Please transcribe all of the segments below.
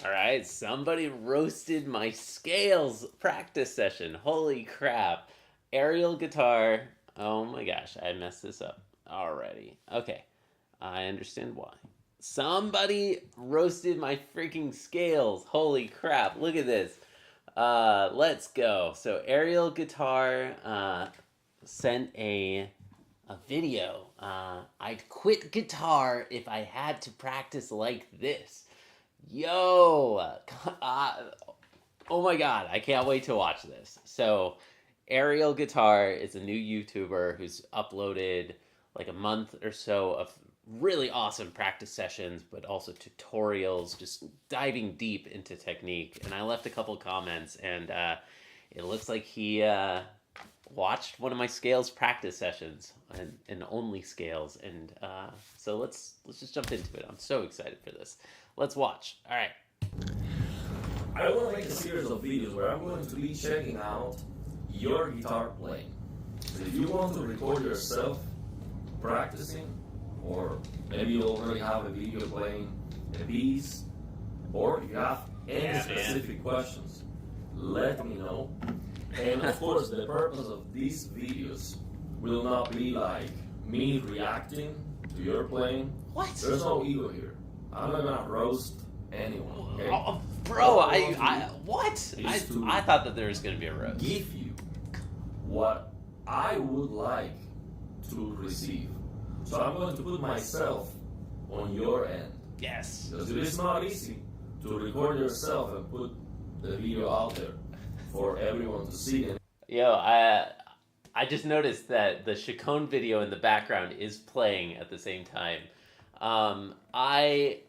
All right, somebody roasted my scales practice session. Holy crap. Ariel Guitar. Oh my gosh, I messed this up already. Okay, I understand why. Somebody roasted my freaking scales. Holy crap, look at this. Let's go. So Ariel Guitar sent a video. I'd quit guitar if I had to practice like this. Yo, oh my god, I can't wait to watch this. So, Ariel Guitar is a new YouTuber who's uploaded like a month or so of really awesome practice sessions, but also tutorials, just diving deep into technique. And I left a couple comments, and it looks like he watched one of my scales practice sessions and only scales. And so let's just jump into it. I'm so excited for this. Let's watch. All right. I want to make a series of videos where I'm going to be checking out your guitar playing. So if you want to record yourself practicing, or maybe you already have a video playing a piece, or if you have any specific questions, let me know. And of course, the purpose of these videos will not be like me reacting to your playing. What? There's no ego here. I'm not gonna roast anyone. Okay? Oh, bro, what? I thought that there was gonna be a roast. Give you what I would like to receive. So I'm going to put myself on your end. Yes. Because it is not easy to record yourself and put the video out there for everyone to see. Yo, I just noticed that the Chacon video in the background is playing at the same time. I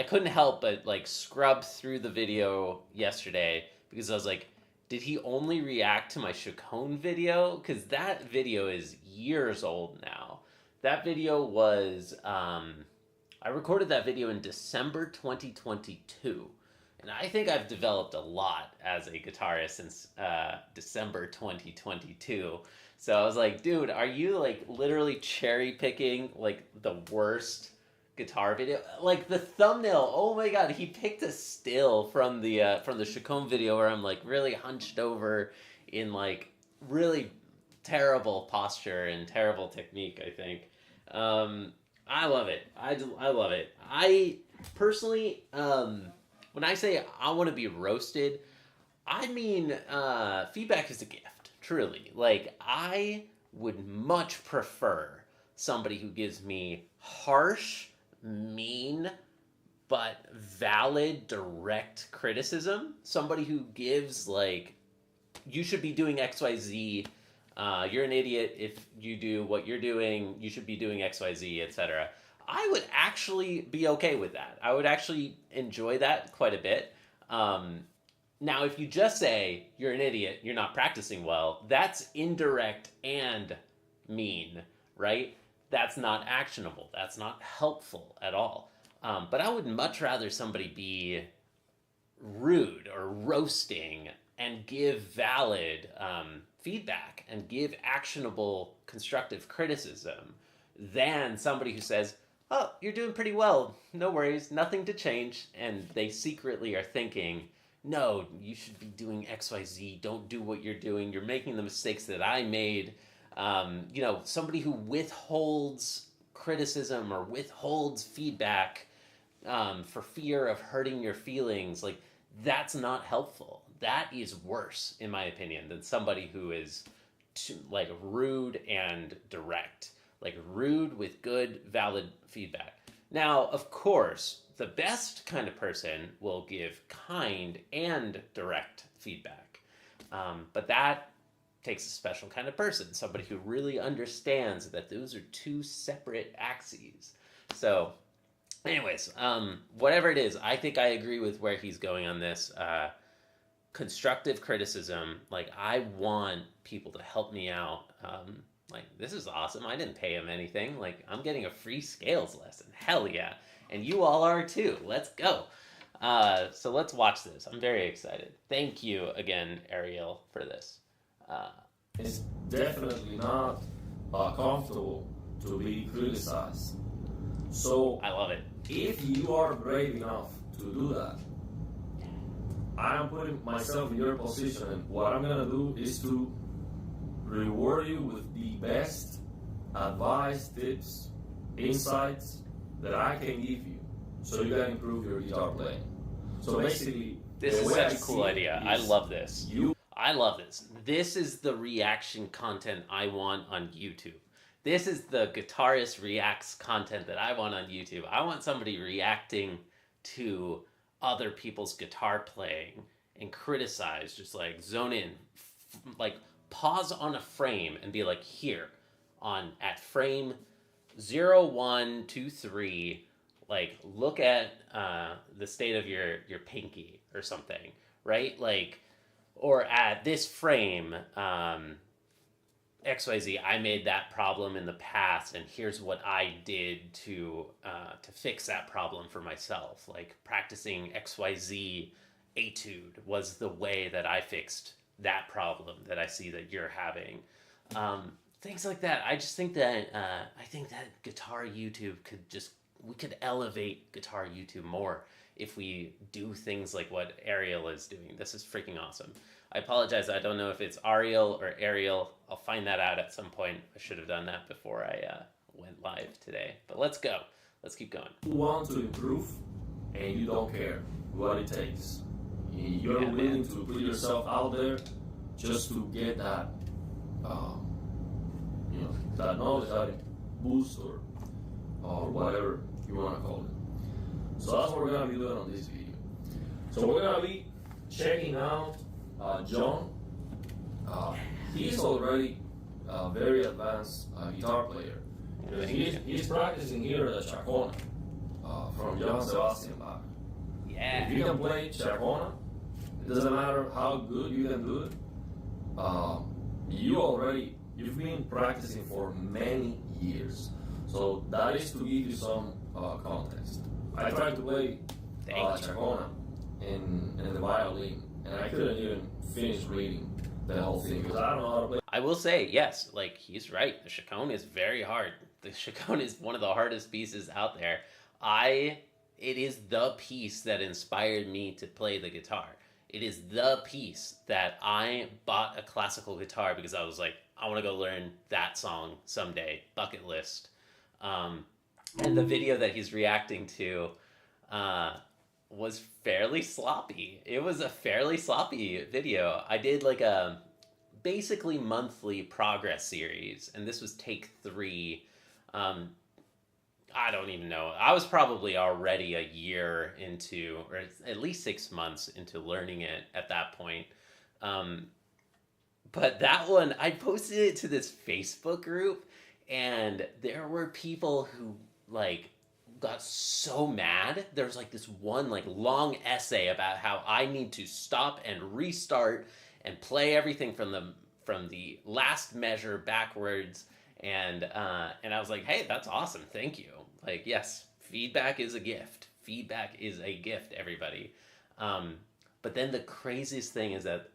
couldn't help but like scrub through the video yesterday because I was like, did he only react to my Chacon video? Because that video is years old now. That video was, I recorded that video in December 2022. And I think I've developed a lot as a guitarist since December 2022. So I was like, dude, are you like literally cherry picking like the worst guitar video? Like the thumbnail, oh my god, he picked a still from the Chacon video where I'm like really hunched over in like really terrible posture and terrible technique, I think. I love it. I love it. I personally, when I say I want to be roasted, I mean feedback is a gift, truly. Like, I would much prefer somebody who gives me harsh, mean, but valid, direct criticism. Somebody who gives, like, you should be doing XYZ. You're an idiot if you do what you're doing. You should be doing XYZ, etc. I would actually be okay with that. I would actually enjoy that quite a bit. Now, if you just say, you're an idiot, you're not practicing well, that's indirect and mean, right? That's not actionable. That's not helpful at all. But I would much rather somebody be rude or roasting and give valid feedback and give actionable constructive criticism than somebody who says, oh, you're doing pretty well, no worries, nothing to change, and they secretly are thinking, no, you should be doing XYZ, don't do what you're doing, you're making the mistakes that I made. Somebody who withholds criticism or withholds feedback for fear of hurting your feelings, like, that's not helpful. That is worse, in my opinion, than somebody who is like rude and direct. Like rude with good, valid feedback. Now, of course, the best kind of person will give kind and direct feedback. But that takes a special kind of person, somebody who really understands that those are two separate axes. So, anyways, whatever it is, I think I agree with where he's going on this. Constructive criticism, like, I want people to help me out. Like, this is awesome. I didn't pay him anything. Like, I'm getting a free scales lesson. Hell yeah. And you all are too. Let's go. So let's watch this. I'm very excited. Thank you again, Ariel, for this. It's definitely not comfortable to be criticized. So I love it. if you are brave enough to do that, I am putting myself in your position, and what I'm gonna do is to reward you with the best advice, tips, insights that I can give you, so you can improve your guitar playing. So basically, this is such a cool idea. I love this. I love this. This is the reaction content I want on YouTube. This is the guitarist reacts content that I want on YouTube. I want somebody reacting to other people's guitar playing and criticize, just like zone in, like pause on a frame and be like, here, at frame 0, 1, 2, 3, like look at the state of your pinky or something, right? Like, or at this frame, XYZ, I made that problem in the past, and here's what I did to fix that problem for myself. Like practicing XYZ etude was the way that I fixed that problem that I see that you're having. Things like that. I just think that guitar YouTube we could elevate guitar YouTube more if we do things like what Ariel is doing. This is freaking awesome. I apologize. I don't know if it's Ariel or Ariel. I'll find that out at some point. I should have done that before I went live today. But let's go. Let's keep going. You want to improve, and you don't care what it takes. You're willing to put yourself out there just to get that, that knowledge, that boost, or whatever you want to call it. So that's what we're going to be doing on this video. So we're going to be checking out John. He's already a very advanced guitar player. He's practicing here at Chacona from Johann Sebastian Bach. Yeah. If you can play Chacona, it doesn't matter how good you can do it. You've been practicing for many years. So that is to give you some context. I tried to play Chacona in the violin, and I couldn't even finish reading the whole thing because I don't know how to play. I will say, yes, like he's right. The chaconne is very hard. The chaconne is one of the hardest pieces out there. It is the piece that inspired me to play the guitar. It is the piece that I bought a classical guitar because I was like, I want to go learn that song someday. Bucket list. And the video that he's reacting to was fairly sloppy. It was a fairly sloppy video. I did like a basically monthly progress series, and this was take 3. I don't even know. I was probably already a year into, or at least 6 months into learning it at that point. But that one, I posted it to this Facebook group, and there were people who like got so mad. There's like this one like long essay about how I need to stop and restart and play everything from the last measure backwards. And I was like, hey, that's awesome. Thank you. Like, yes, feedback is a gift. Feedback is a gift, everybody. But then the craziest thing is that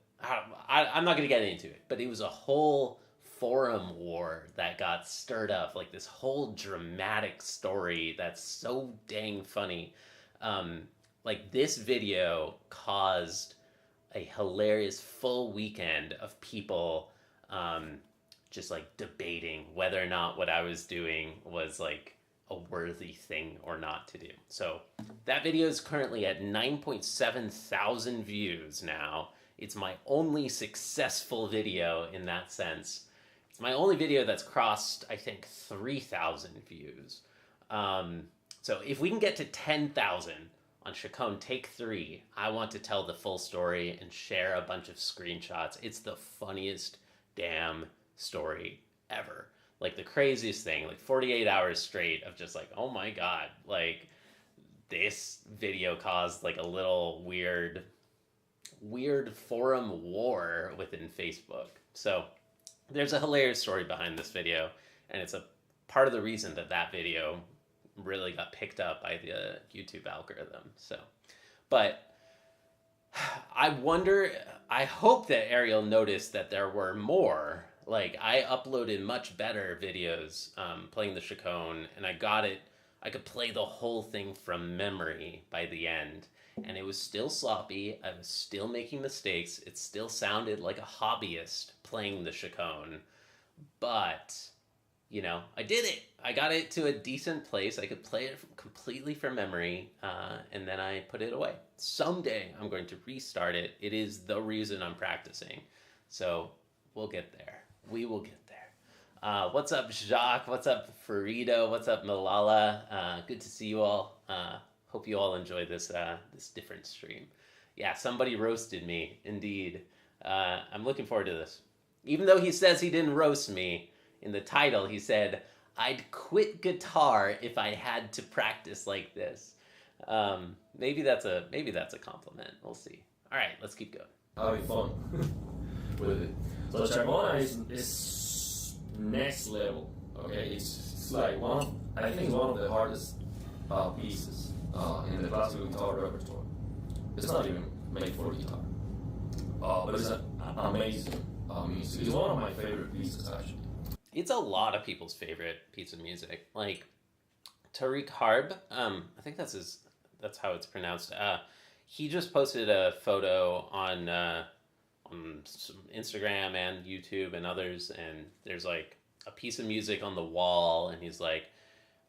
I'm not going to get into it, but it was a whole forum war that got stirred up, like this whole dramatic story that's so dang funny. Like this video caused a hilarious full weekend of people just like debating whether or not what I was doing was like a worthy thing or not to do. So that video is currently at 9.7 thousand views now. It's my only successful video in that sense. It's my only video that's crossed, I think, 3,000 views. So if we can get to 10,000 on Chaconne Take 3, I want to tell the full story and share a bunch of screenshots. It's the funniest damn story ever. Like the craziest thing, like 48 hours straight of just like, oh my God, like this video caused like a little weird forum war within Facebook. So there's a hilarious story behind this video, and it's a part of the reason that video really got picked up by the YouTube algorithm. So, but I hope that Ariel noticed that there were more. Like, I uploaded much better videos playing the Chaconne, and I could play the whole thing from memory by the end. and it was still sloppy. I was still making mistakes. It still sounded like a hobbyist playing the chaconne, but you know, I did it. I got it to a decent place. I could play it completely from memory, and then I put it away. Someday I'm going to restart it. It is the reason I'm practicing. So we'll get there. We will get there. What's up, Jacques? What's up, Farida? What's up, Malala? Good to see you all. Hope you all enjoy this this different stream. Yeah, somebody roasted me, indeed. I'm looking forward to this. Even though he says he didn't roast me, in the title he said, I'd quit guitar if I had to practice like this. Maybe that's a compliment. We'll see. All right, let's keep going. Having fun with it. So Chacona is next level. Okay, it's like I think it's one of the hardest pieces in the classical guitar repertoire. It's not even made for guitar, but it's an amazing music. It's one of my favorite pieces actually. It's a lot of people's favorite piece of music. Like Tariq Harb, I think that's how it's pronounced. He just posted a photo on some Instagram and YouTube and others, and there's like a piece of music on the wall, and he's like,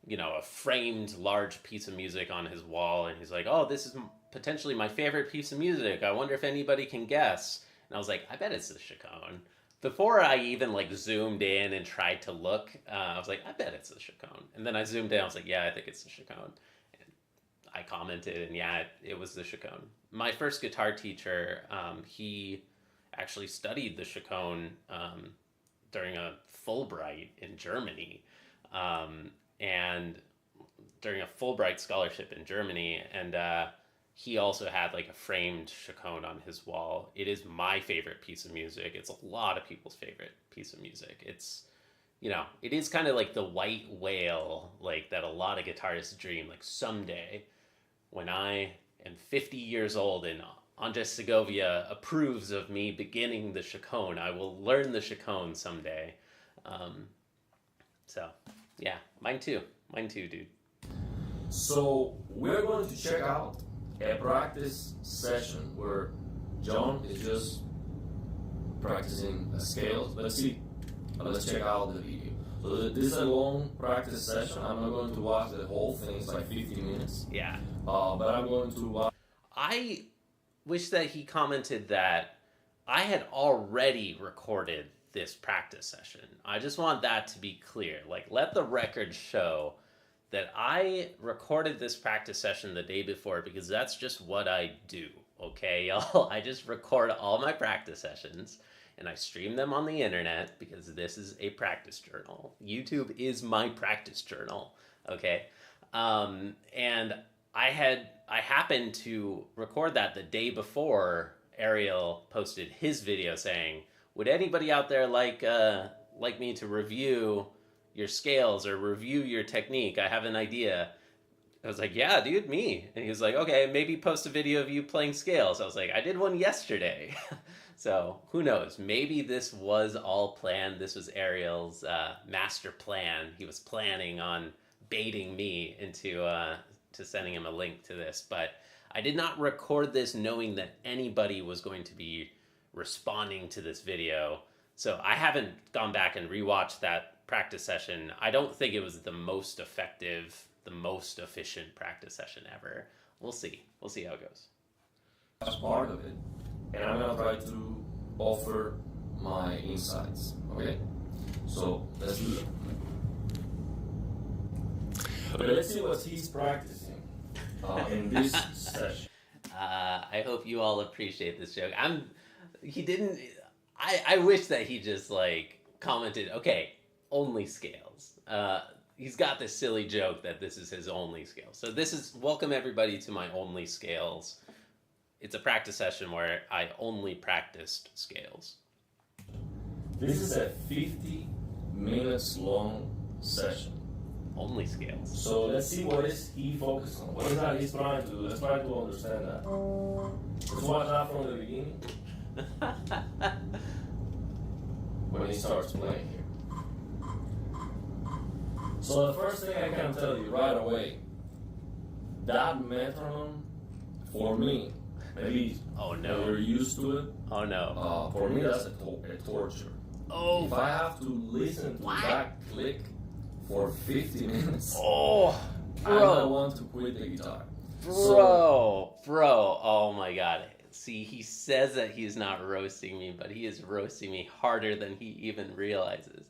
you know, a framed large piece of music on his wall, and he's like, oh, this is potentially my favorite piece of music. I wonder if anybody can guess. And I was like, I bet it's the chaconne. Before I even like zoomed in and tried to look, I was like, I bet it's the chaconne. And then I zoomed in, I was like, yeah, I think it's the chaconne. And I commented, and yeah, it was the chaconne. My first guitar teacher, he actually studied the chaconne during a Fulbright in Germany, and during a Fulbright scholarship in Germany, and he also had like a framed chaconne on his wall. It is my favorite piece of music. It's a lot of people's favorite piece of music. It's, you know, it is kind of like the white whale, like that a lot of guitarists dream, like someday when I am 50 years old and Andres Segovia approves of me beginning the chaconne, I will learn the chaconne someday. So yeah, mine too, dude. So we're going to check out a practice session where John is just practicing scales. Let's check out the video. So this is a long practice session. I'm not going to watch the whole thing. It's like 50 minutes. Yeah. But I'm going to watch. I wish that he commented that I had already recorded this practice session. I just want that to be clear. Like, let the record show that I recorded this practice session the day before, because that's just what I do, okay, y'all? I just record all my practice sessions, and I stream them on the internet, because this is a practice journal. YouTube is my practice journal, okay? And I happened to record that the day before Ariel posted his video saying, would anybody out there like me to review your scales or review your technique? I have an idea. I was like, yeah, dude, me. And he was like, okay, maybe post a video of you playing scales. I was like, I did one yesterday. So who knows? Maybe this was all planned. This was Ariel's master plan. He was planning on baiting me into to sending him a link to this. But I did not record this knowing that anybody was going to be responding to this video. So I haven't gone back and rewatched that practice session. I don't think it was the most effective, the most efficient practice session ever. We'll see. We'll see how it goes. That's part of it. And I'm going to try to offer my insights. Okay? So let's do that. Okay, let's see what he's practicing in this session. I hope you all appreciate this joke. I wish that he just like commented, okay, only scales. He's got this silly joke that this is his only scale. So this is, welcome everybody to my only scales. It's a practice session where I only practiced scales. This is a 50 minutes long session. Only scales. So let's see what is he focused on. What is that he's trying to do? Let's try to understand that. Let's watch that from the beginning. When he starts playing here. So the first thing I can tell you right away, that metronome For me, maybe Oh no. you're used to it. Oh no. For me, that's a torture. Oh. If I have to listen to that click for 50 minutes, Oh, I don't bro. want to quit the guitar. Bro. Oh my god. See, he says that he's not roasting me, but he is roasting me harder than he even realizes.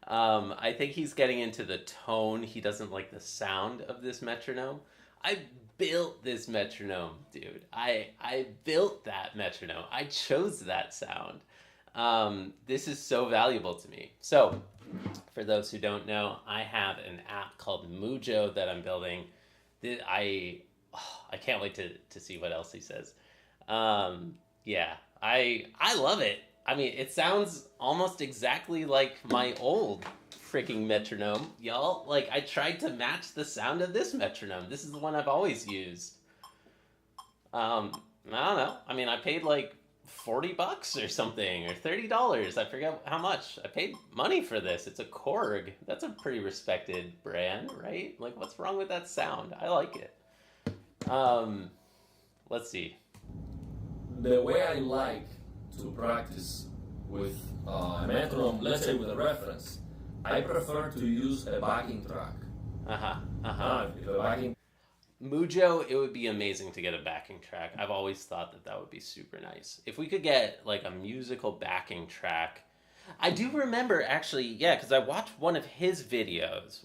I think he's getting into the tone. He doesn't like the sound of this metronome. I built this metronome, dude. I built that metronome. I chose that sound. This is so valuable to me. So, for those who don't know, I have an app called Mujo that I'm building. I can't wait to see what else he says. Yeah, I love it. I mean, it sounds almost exactly like my old freaking metronome, y'all. Like, I tried to match the sound of this metronome. This is the one I've always used. I don't know. I mean, I paid like $40 or something, or $30. I forget how much. I paid money for this. It's a Korg. That's a pretty respected brand, right? Like, what's wrong with that sound? I like it. Let's see. The way I like to practice with a metronome, let's say with a reference, I prefer to use a backing track. If a backing Mujo, it would be amazing to get a backing track. I've always thought that would be super nice. If we could get like a musical backing track. I do remember actually, yeah, because I watched one of his videos.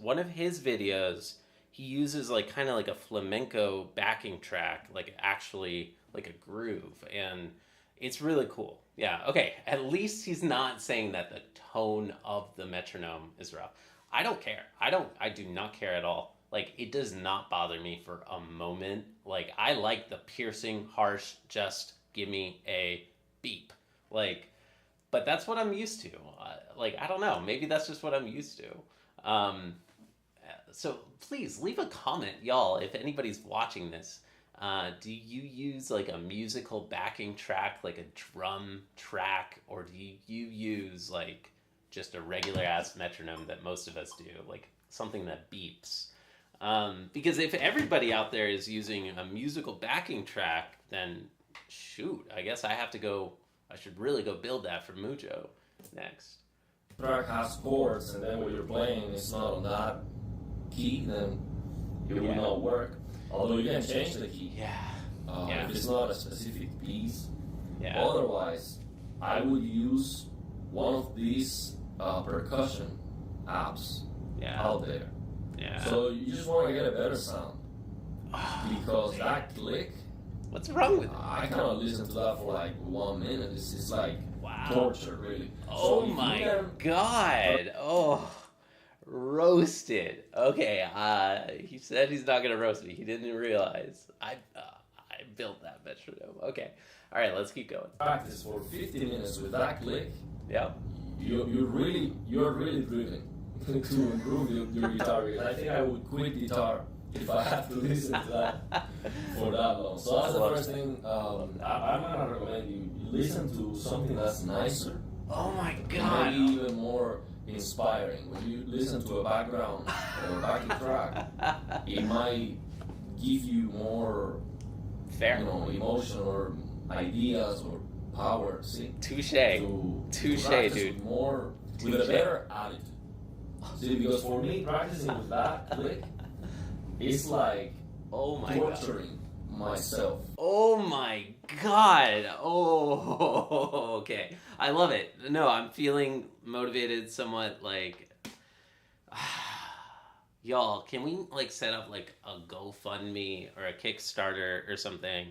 He uses like kind of like a flamenco backing track, like actually like a groove, and it's really cool. Yeah, okay. At least he's not saying that the tone of the metronome is rough. I don't care. I do not care at all. Like, it does not bother me for a moment. Like, I like the piercing, harsh, just give me a beep. Like, but that's what I'm used to. Like, I don't know. Maybe that's just what I'm used to. So please leave a comment, y'all, if anybody's watching this. Do you use like a musical backing track, like a drum track, or do you use like just a regular ass metronome that most of us do, like something that beeps? Because if everybody out there is using a musical backing track, then shoot, I guess I should really go build that for Mujo next. track has chords, and then when you're playing it's not on that key, then it will not work. Although you can change the key. If it's not a specific piece. Otherwise, I would use one of these percussion apps out there. So you just want to get a better sound. Because that click, what's wrong with it? I cannot listen to that for like 1 minute. It's like torture, really. Oh my god. Oh. Roasted. Okay, he said he's not gonna roast me. He didn't realize. I built that metronome. Okay. Alright, let's keep going. Practice for 50 minutes with that click. Yep. You're really driven to improve your guitar. I think I would quit guitar if I have to listen to that for that long. So that's the first thing. I'm gonna recommend you listen to something that's nicer. Oh my god. Maybe even more inspiring. When you listen to a background or a backing track, it might give you more emotion or ideas or power. See? Touche, practice dude. With a better attitude. See, because for me, practicing with that click, it's like torturing myself. Oh my god. Oh, okay. I love it. No, I'm feeling motivated somewhat, like y'all, can we like set up like a GoFundMe or a Kickstarter or something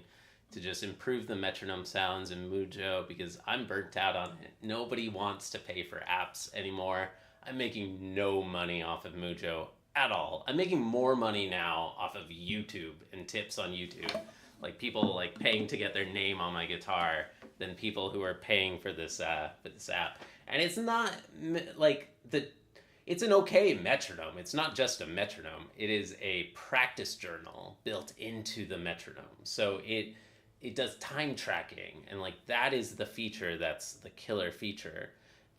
to just improve the metronome sounds in Mujo, because I'm burnt out on it. Nobody wants to pay for apps anymore. I'm making no money off of Mujo at all. I'm making more money now off of YouTube and tips on YouTube. Like people like paying to get their name on my guitar than people who are paying for this app. And it's not like it's an okay metronome. It's not just a metronome. It is a practice journal built into the metronome. So it does time tracking, and like that is the feature that's the killer feature.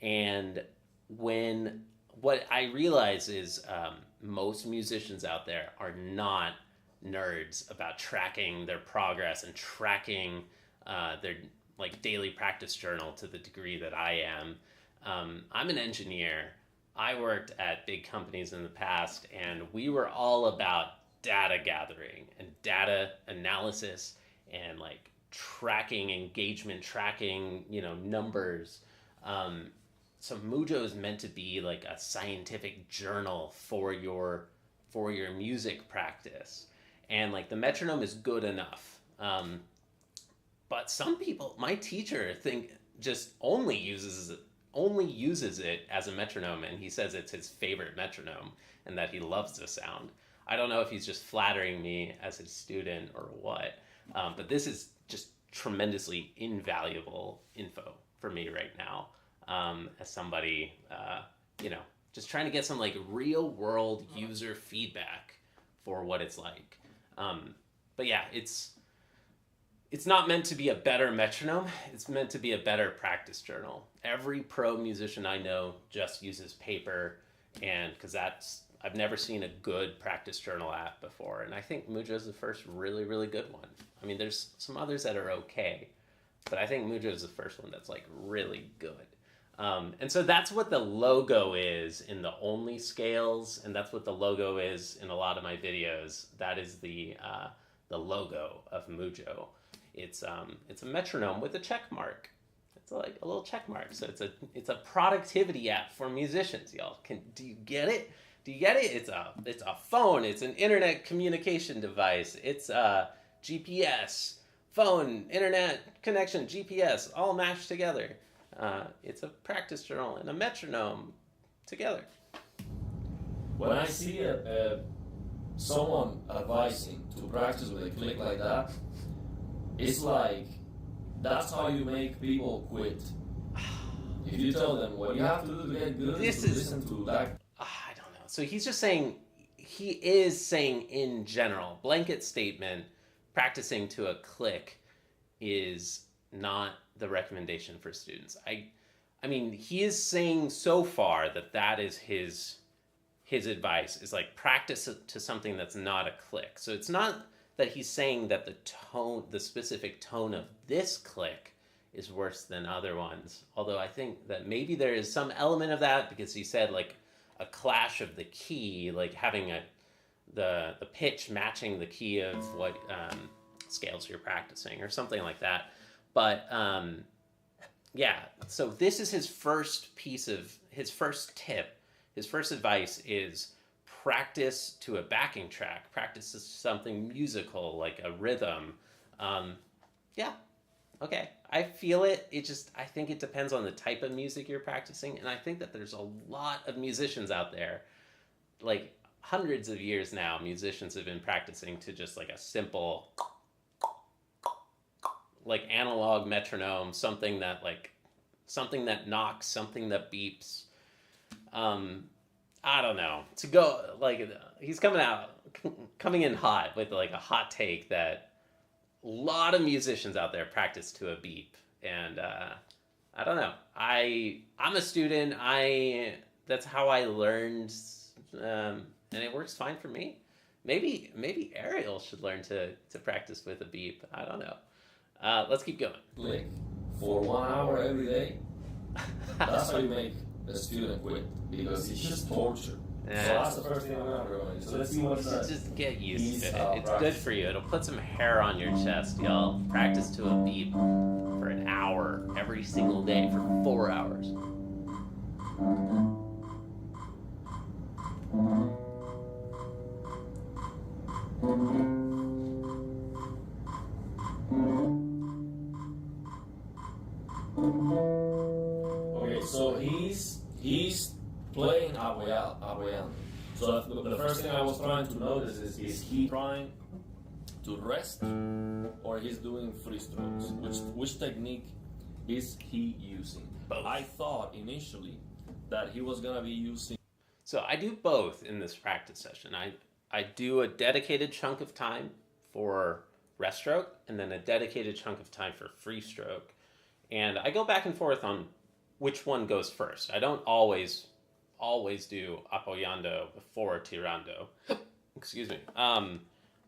And what I realize is most musicians out there are not nerds about tracking their progress and tracking their like daily practice journal to the degree that I am. I'm an engineer. I worked at big companies in the past, and we were all about data gathering and data analysis and like tracking engagement, tracking, numbers. So Mujo is meant to be like a scientific journal for your music practice, and like the metronome is good enough. But some people, my teacher, think just only uses it as a metronome, and he says it's his favorite metronome and that he loves the sound. I don't know if he's just flattering me as his student or what, but this is just tremendously invaluable info for me right now, as somebody, just trying to get some like real world user feedback for what it's like. But yeah, it's not meant to be a better metronome. It's meant to be a better practice journal. Every pro musician I know just uses paper, and because I've never seen a good practice journal app before, and I think Mujo is the first really, really good one. I mean, there's some others that are okay, but I think Mujo is the first one that's like really good. And so that's what the logo is in the only scales, and that's what the logo is in a lot of my videos. That is the logo of Mujo. It's a metronome with a check mark. It's like a little check mark. So it's a productivity app for musicians, y'all. Do you get it? Do you get it? It's a phone. It's an internet communication device. It's a GPS, phone, internet connection, GPS, all mashed together. It's a practice journal and a metronome together. When I see someone advising to practice with a click like that, it's like that's how you make people quit. If you tell them what you have to do to get good, listen to that. I don't know. So he's just saying, he is saying in general, blanket statement, practicing to a click is not the recommendation for students. I mean, he is saying so far that is his advice, is like practice to something that's not a click. So it's not that he's saying that the specific tone of this click is worse than other ones. Although I think that maybe there is some element of that, because he said like a clash of the key, like having the pitch matching the key of what scales you're practicing or something like that. But yeah, so this is his first tip. His first advice is practice to a backing track. Practice to something musical, like a rhythm. Yeah, okay. I feel it. I think it depends on the type of music you're practicing. And I think that there's a lot of musicians out there, like hundreds of years now, musicians have been practicing to just like a simple, like analog metronome, something that knocks, something that beeps. I don't know. To go, like, he's coming in hot with like a hot take that a lot of musicians out there practice to a beep. And I don't know. I'm a student. That's how I learned, and it works fine for me. Maybe Ariel should learn to practice with a beep. I don't know. Let's keep going. Click for 1 hour every day. That's how you make a student quit, because it's just torture. Yeah. So that's the first thing I'm gonna do. So let's see what's that. Just get used to it. It's good for you. It'll put some hair on your chest, y'all. Practice to a beep for an hour every single day for 4 hours. Okay, so he's playing apoyando. So the first thing I was trying to notice is he trying to rest, or he's doing free strokes? Which technique is he using? Both. I thought initially that he was gonna be using. So I do both in this practice session. I do a dedicated chunk of time for rest stroke, and then a dedicated chunk of time for free stroke. And I go back and forth on which one goes first. I don't always do apoyando before tirando. Excuse me.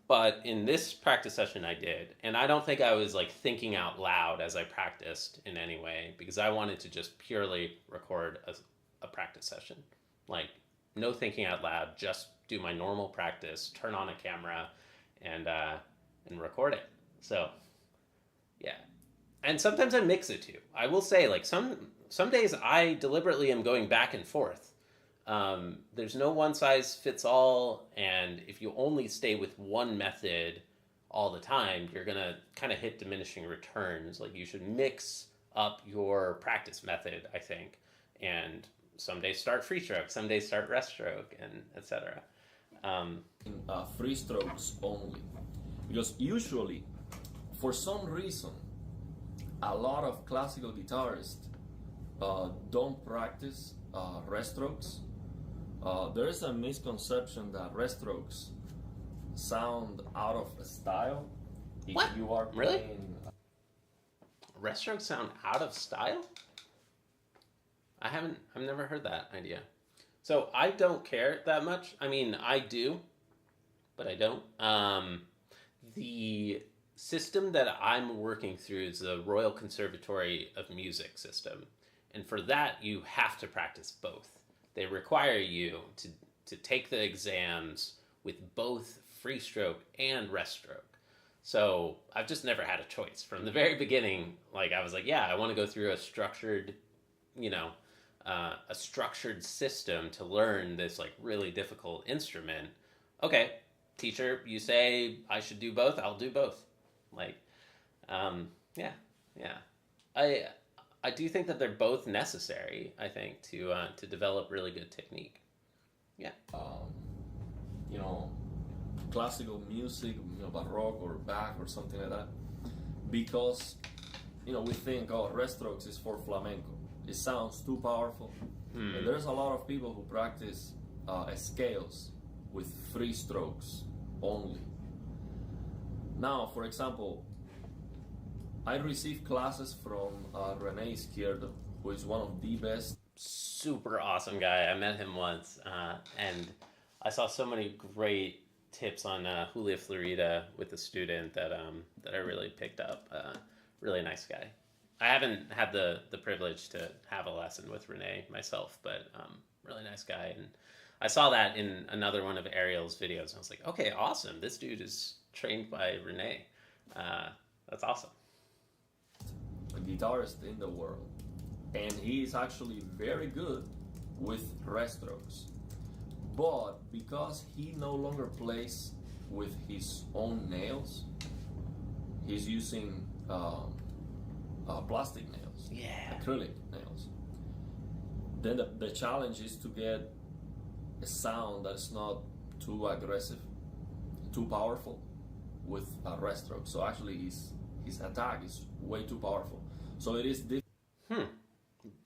But in this practice session, I did. And I don't think I was like thinking out loud as I practiced in any way because I wanted to just purely record a practice session. Like, no thinking out loud, just do my normal practice, turn on a camera, and record it. So, yeah. And sometimes I mix it too. I will say, like, some days I deliberately am going back and forth. There's no one size fits all, and if you only stay with one method all the time, you're gonna kind of hit diminishing returns. Like you should mix up your practice method, I think, and some days start free stroke, some days start rest stroke, and etc. Free strokes only, because usually, for some reason, a lot of classical guitarists don't practice rest strokes. There is a misconception that rest strokes sound out of style if What? you are Really? playing. Rest strokes sound out of style? I've never heard that idea. So I don't care that much. I mean, I do, but I don't. The system that I'm working through is the Royal Conservatory of Music system. And for that, you have to practice both. They require you to take the exams with both free stroke and rest stroke. So I've just never had a choice. From the very beginning, like I was like, yeah, I want to go through a structured, a structured system to learn this like really difficult instrument. Okay, teacher, you say I should do both, I'll do both. Like, yeah. I do think that they're both necessary. I think to develop really good technique. Yeah. You know, classical music, Baroque or Bach or something like that, because we think, oh, rest strokes is for flamenco. It sounds too powerful. And there's a lot of people who practice scales with free strokes only. Now, for example, I received classes from Rene Izquierdo, who is one of the best. Super awesome guy. I met him once, and I saw so many great tips on Julia Florida with the student that I really picked up. Really nice guy. I haven't had the privilege to have a lesson with Rene myself, but really nice guy. And I saw that in another one of Ariel's videos, and I was like, okay, awesome. This dude is trained by Rene. That's awesome. A guitarist in the world, and he is actually very good with rest strokes. But because he no longer plays with his own nails, he's using plastic nails, acrylic nails. Then the challenge is to get a sound that's not too aggressive, too powerful with a rest stroke. So actually his attack is way too powerful. So it is difficult.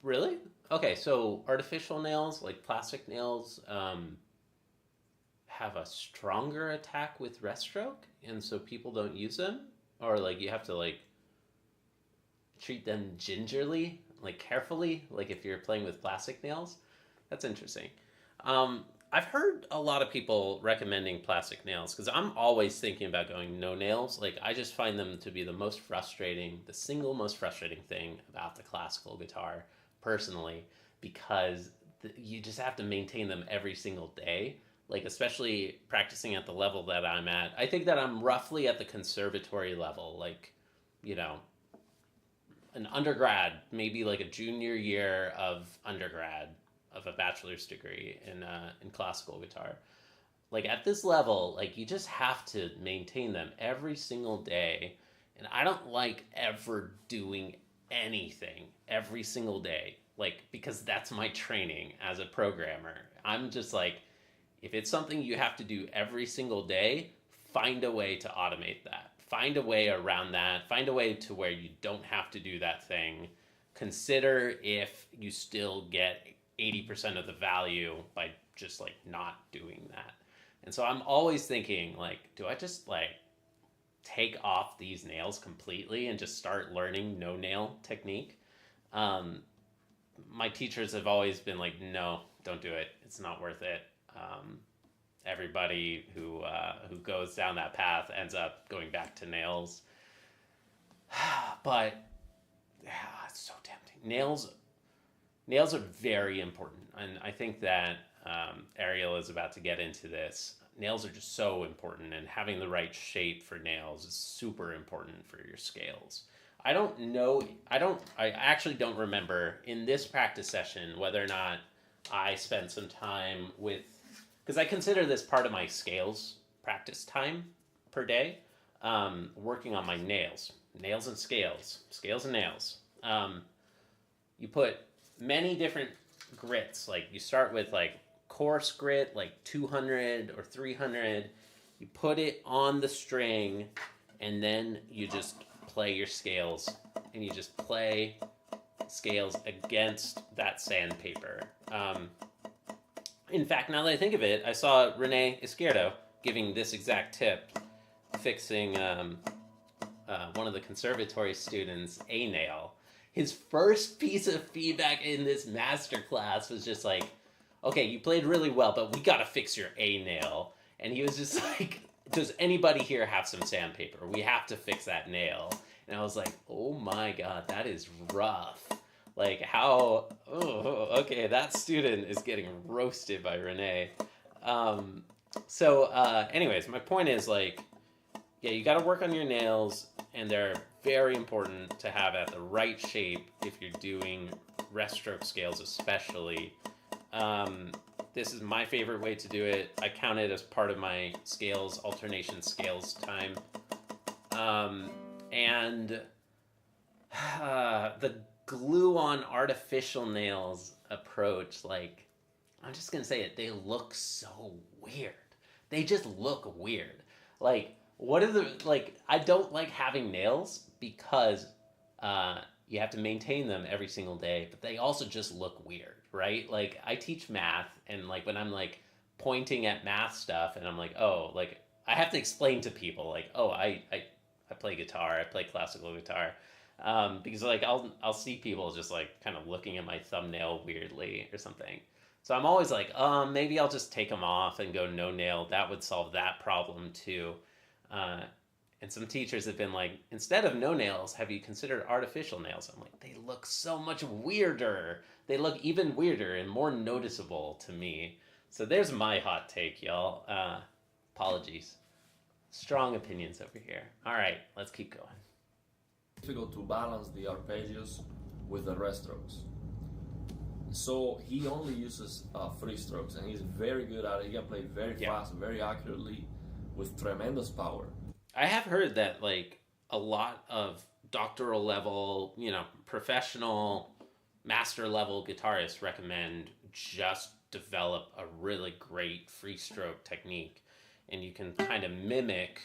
Really? Okay, so artificial nails, like plastic nails, have a stronger attack with rest stroke, and so people don't use them? Or like you have to like treat them gingerly, like carefully, like if you're playing with plastic nails? That's interesting. I've heard a lot of people recommending plastic nails because I'm always thinking about going no nails. Like I just find them to be the single most frustrating thing about the classical guitar, personally, because you just have to maintain them every single day. Like especially practicing at the level that I'm at. I think that I'm roughly at the conservatory level, like, an undergrad, maybe like a junior year of undergrad of a bachelor's degree in classical guitar. Like at this level, like you just have to maintain them every single day. And I don't like ever doing anything every single day, like because that's my training as a programmer. I'm just like, if it's something you have to do every single day, find a way to automate that. Find a way around that. Find a way to where you don't have to do that thing. Consider if you still get 80% of the value by just like not doing that. And so I'm always thinking like, do I just like take off these nails completely and just start learning no nail technique? My teachers have always been like, no, don't do it. It's not worth it. everybody who goes down that path ends up going back to nails. But yeah, it's so tempting. Nails are very important, and I think that Ariel is about to get into this. Nails are just so important, and having the right shape for nails is super important for your scales. I don't know. I actually don't remember in this practice session whether or not I spent some time with, because I consider this part of my scales practice time per day, working on my nails, nails and scales and nails. You put many different grits. Like you start with like coarse grit, like 200 or 300. You put it on the string, and then you just play your scales, and you just play scales against that sandpaper. In fact, now that I think of it, I saw Rene Izquierdo giving this exact tip, fixing one of the conservatory students' a nail. His first piece of feedback in this master class was just like, okay, you played really well, but we gotta fix your a nail. And he was just like, does anybody here have some sandpaper? We have to fix that nail. And I was like, oh my god, that is rough. Like how, okay, that student is getting roasted by Rene. Anyways, my point is like, yeah, you gotta work on your nails, and they're very important to have at the right shape if you're doing rest stroke scales especially. This is my favorite way to do it. I count it as part of my scales, alternation scales time. The glue on artificial nails approach, like, I'm just gonna say it, they look so weird. They just look weird. Like, what are the, like, I don't like having nails because you have to maintain them every single day, but they also just look weird, right? Like, I teach math, and like when I'm like pointing at math stuff, and I'm like, oh, like I have to explain to people, like, oh, I play guitar, I play classical guitar, because like I'll see people just like kind of looking at my thumbnail weirdly or something. So I'm always like, maybe I'll just take them off and go no nail. That would solve that problem too. And some teachers have been like, instead of no nails, have you considered artificial nails? I'm like, they look so much weirder. They look even weirder and more noticeable to me. So there's my hot take, y'all. Apologies. Strong opinions over here. All right, let's keep going. Difficult to balance the arpeggios with the rest strokes. So he only uses free strokes, and he's very good at it. He can play very fast, very accurately, with tremendous power. I have heard that like a lot of doctoral level, professional master level guitarists recommend just develop a really great free stroke technique, and you can kind of mimic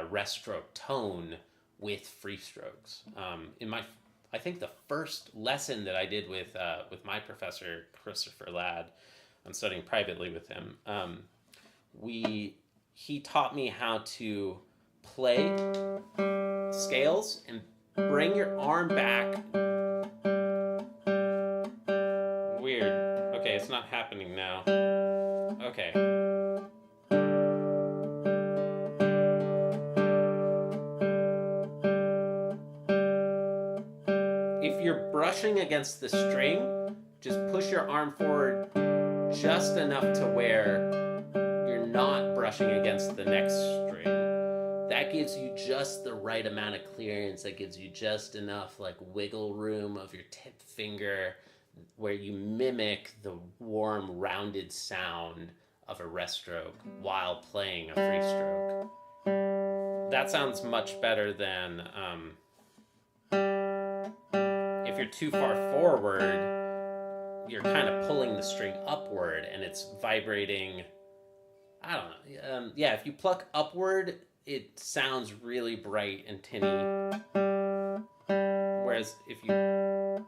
rest stroke tone with free strokes. I think the first lesson that I did with my professor Christopher Ladd, I'm studying privately with him. He taught me how to play scales and bring your arm back. Weird. Okay, it's not happening now. Okay. If you're brushing against the string, just push your arm forward just enough to where you're not brushing against the next string. That gives you just the right amount of clearance. That gives you just enough like wiggle room of your tip finger where you mimic the warm, rounded sound of a rest stroke while playing a free stroke. That sounds much better than if you're too far forward, you're kind of pulling the string upward and it's vibrating. I don't know. If you pluck upward, it sounds really bright and tinny. Whereas if you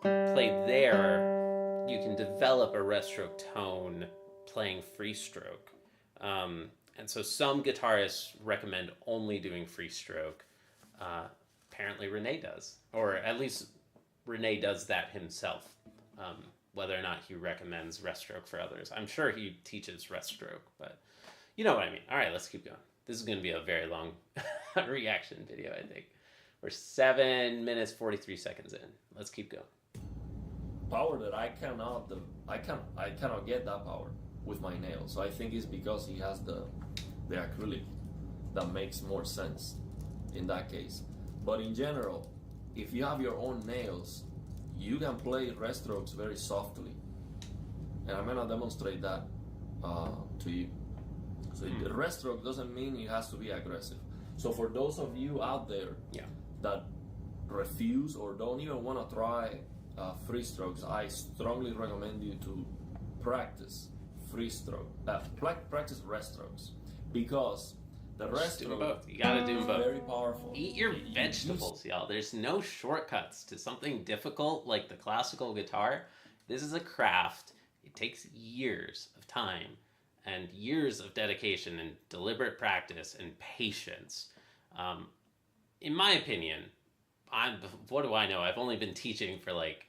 play there, you can develop a rest stroke tone playing free stroke. And so some guitarists recommend only doing free stroke. Apparently Rene does. Or at least Rene does that himself. Whether or not he recommends rest stroke for others. I'm sure he teaches rest stroke, but You know what I mean. All right, let's keep going. This is going to be a very long reaction video, I think. We're 7 minutes 43 seconds in. Let's keep going. Power that I cannot get that power with my nails. So I think it's because he has the acrylic that makes more sense in that case. But in general, if you have your own nails, you can play rest strokes very softly. And I'm gonna demonstrate that to you. So the rest stroke doesn't mean it has to be aggressive. So for those of you out there that refuse or don't even want to try free strokes, I strongly recommend you to practice practice rest strokes, because the rest Do stroke both. You gotta do is both. very powerful. Eat your vegetables, y'all. There's no shortcuts to something difficult like the classical guitar. This is a craft. It takes years of time and years of dedication and deliberate practice and patience. In my opinion, what do I know? I've only been teaching for like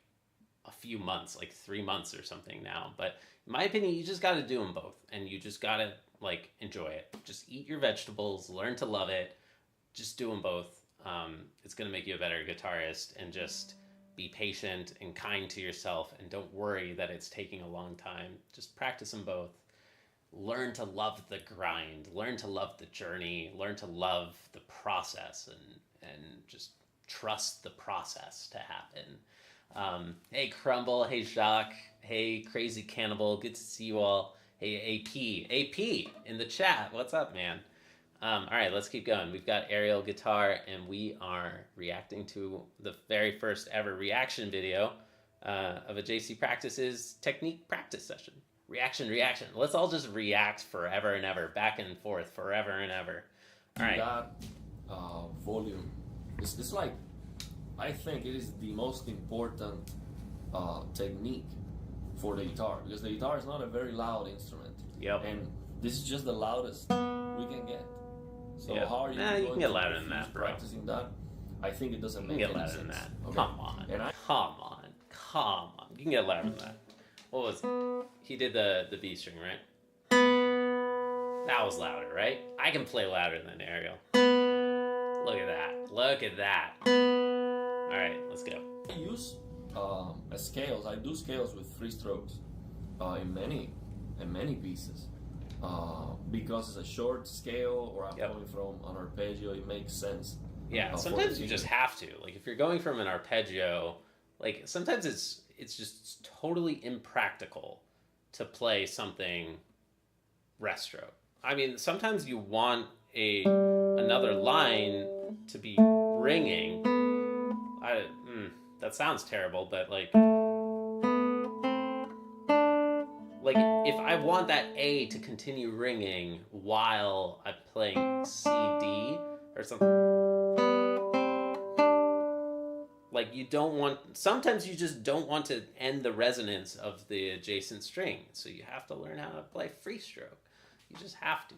a few months, like 3 months or something now. But in my opinion, you just got to do them both, and you just got to like enjoy it. Just eat your vegetables, learn to love it. Just do them both. It's going to make you a better guitarist, and just be patient and kind to yourself, and don't worry that it's taking a long time. Just practice them both. Learn to love the grind, learn to love the journey, learn to love the process, and just trust the process to happen. Hey Crumble, hey Jacques, hey Crazy Cannibal, good to see you all. Hey AP in the chat, what's up, man? All right, let's keep going. We've got Ariel Guitar, and we are reacting to the very first ever reaction video of a JC Practices technique practice session. Reaction. Let's all just react forever and ever, back and forth, forever and ever. All right. That volume, it's like, I think it is the most important technique for the guitar, because the guitar is not a very loud instrument. Yep. And this is just the loudest we can get. So how are you going you can get to louder than that, bro. practicing that? I think it doesn't You make can get any louder sense. than that. Okay. Come on. Come on. You can get louder than that. What was it? He did the B string, right? That was louder, right? I can play louder than Ariel. Look at that. All right, let's go. I use scales. I do scales with 3 strokes in many pieces. Because it's a short scale, or I'm going from an arpeggio, it makes sense. Yeah, sometimes you just have to. Like, if you're going from an arpeggio, like, sometimes it's just totally impractical to play something rest stroke. I mean, sometimes you want another line to be ringing. That sounds terrible, but like if I want that A to continue ringing while I'm playing C, D or something, like sometimes you just don't want to end the resonance of the adjacent string, so you have to learn how to play free stroke. You just have to.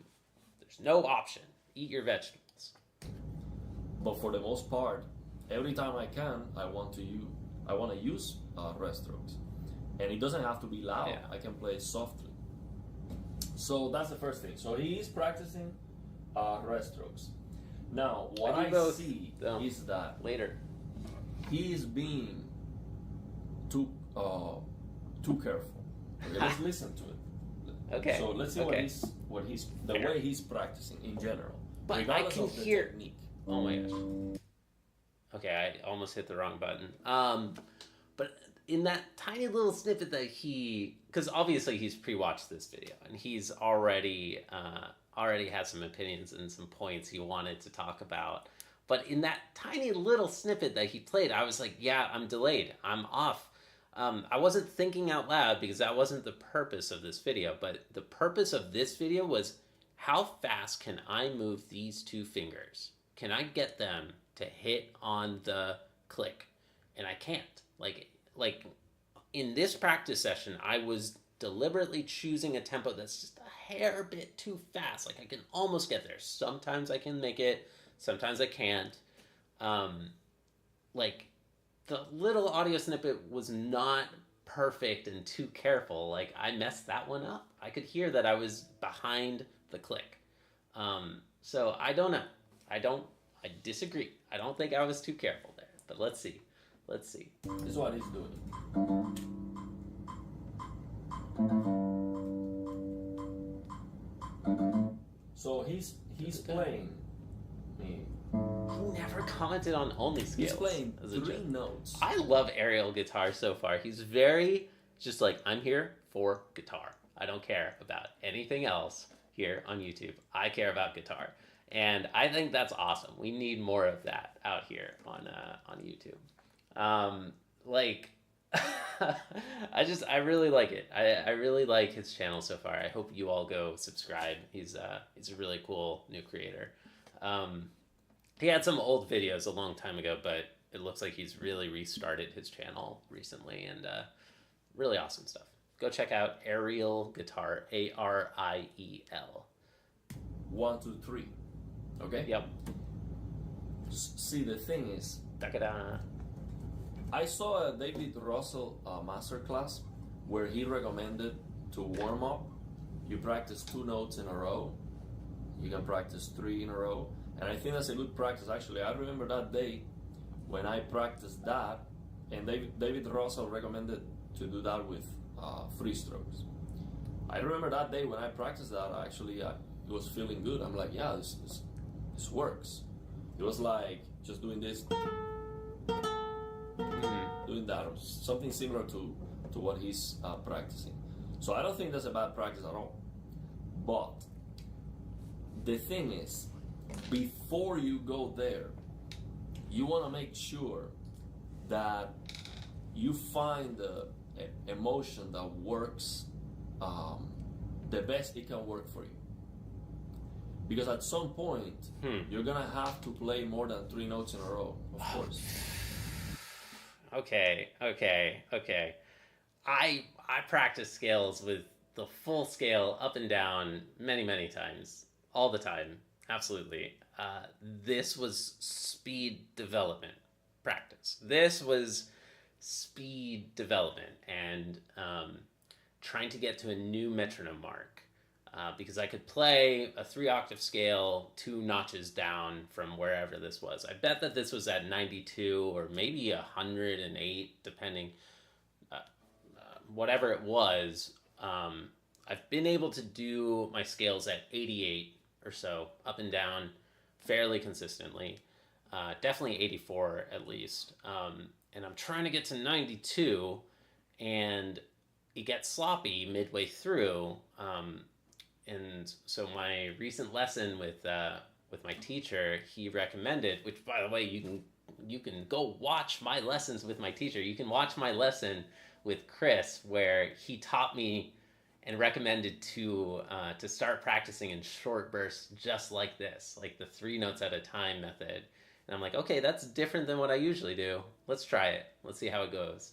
There's no option. Eat your vegetables. But for the most part, every time I can, I want to use rest strokes. And it doesn't have to be loud. Yeah. I can play it softly. So that's the first thing. So he is practicing rest strokes. Now, what I see is that later he is being too careful. Okay, let's listen to it. Okay. So let's see the way he's practicing in general. But regardless I can of the hear. technique. Oh my gosh. Okay, I almost hit the wrong button. But in that tiny little snippet that because obviously he's pre-watched this video and he's already has some opinions and some points he wanted to talk about. But in that tiny little snippet that he played, I was like, yeah, I'm delayed. I'm off. I wasn't thinking out loud because that wasn't the purpose of this video. But the purpose of this video was, how fast can I move these 2 fingers? Can I get them to hit on the click? And I can't. Like in this practice session, I was deliberately choosing a tempo that's just a hair bit too fast. Like, I can almost get there. Sometimes I can make it. Sometimes I can't. Like, the little audio snippet was not perfect and too careful. Like I messed that one up. I could hear that I was behind the click. So I don't know. I disagree. I don't think I was too careful there. But let's see. Let's see. This is what he's doing. So he's playing. He never commented on only scales. He's playing as a 3 joke. notes. I love Ariel Guitar so far. He's very just like, I'm here for guitar. I don't care about anything else here on YouTube. I care about guitar. And I think that's awesome. We need more of that out here on YouTube. Like, I really like it. I really like his channel so far. I hope you all go subscribe. He's a really cool new creator. He had some old videos a long time ago, but it looks like he's really restarted his channel recently, and really awesome stuff. Go check out Ariel Guitar, Ariel. 1, 2, 3. Okay? Yep. See, the thing is, Da-ka-da. I saw a David Russell masterclass where he recommended to warm up. You practice 2 notes in a row. You can practice 3 in a row. And I think that's a good practice, actually. I remember that day when I practiced that, and David Russell recommended to do that with 3 strokes. I remember that day when I practiced that, actually, it was feeling good. I'm like, yeah, this works. It was like just doing this, doing that, or something similar to what he's practicing. So I don't think that's a bad practice at all. But the thing is, before you go there, you want to make sure that you find the emotion that works the best it can work for you. Because at some point, you're going to have to play more than 3 notes in a row, of course. Okay. I practice scales with the full scale up and down many times, all the time. Absolutely. This was speed development practice. This was speed development and trying to get to a new metronome mark. Because I could play a 3-octave scale 2 notches down from wherever this was. I bet that this was at 92 or maybe 108, depending. Whatever it was, I've been able to do my scales at 88 or so, up and down, fairly consistently. Definitely 84 at least. And I'm trying to get to 92, and it gets sloppy midway through. And so my recent lesson with my teacher, he recommended, which by the way, you can go watch my lessons with my teacher. You can watch my lesson with Chris, where he taught me and recommended to start practicing in short bursts just like this, like the 3 notes at a time method. And I'm like, okay, that's different than what I usually do. Let's try it. Let's see how it goes.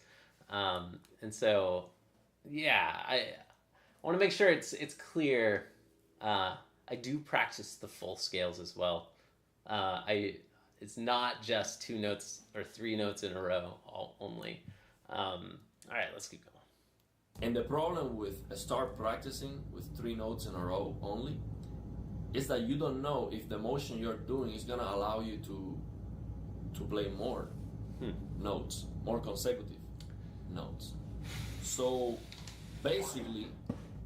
And so, yeah, I want to make sure it's clear. I do practice the full scales as well. It's not just 2 notes or 3 notes in a row only. All right, let's keep going. And the problem with start practicing with 3 notes in a row only is that you don't know if the motion you're doing is going to allow you to play more notes, more consecutive notes. So basically,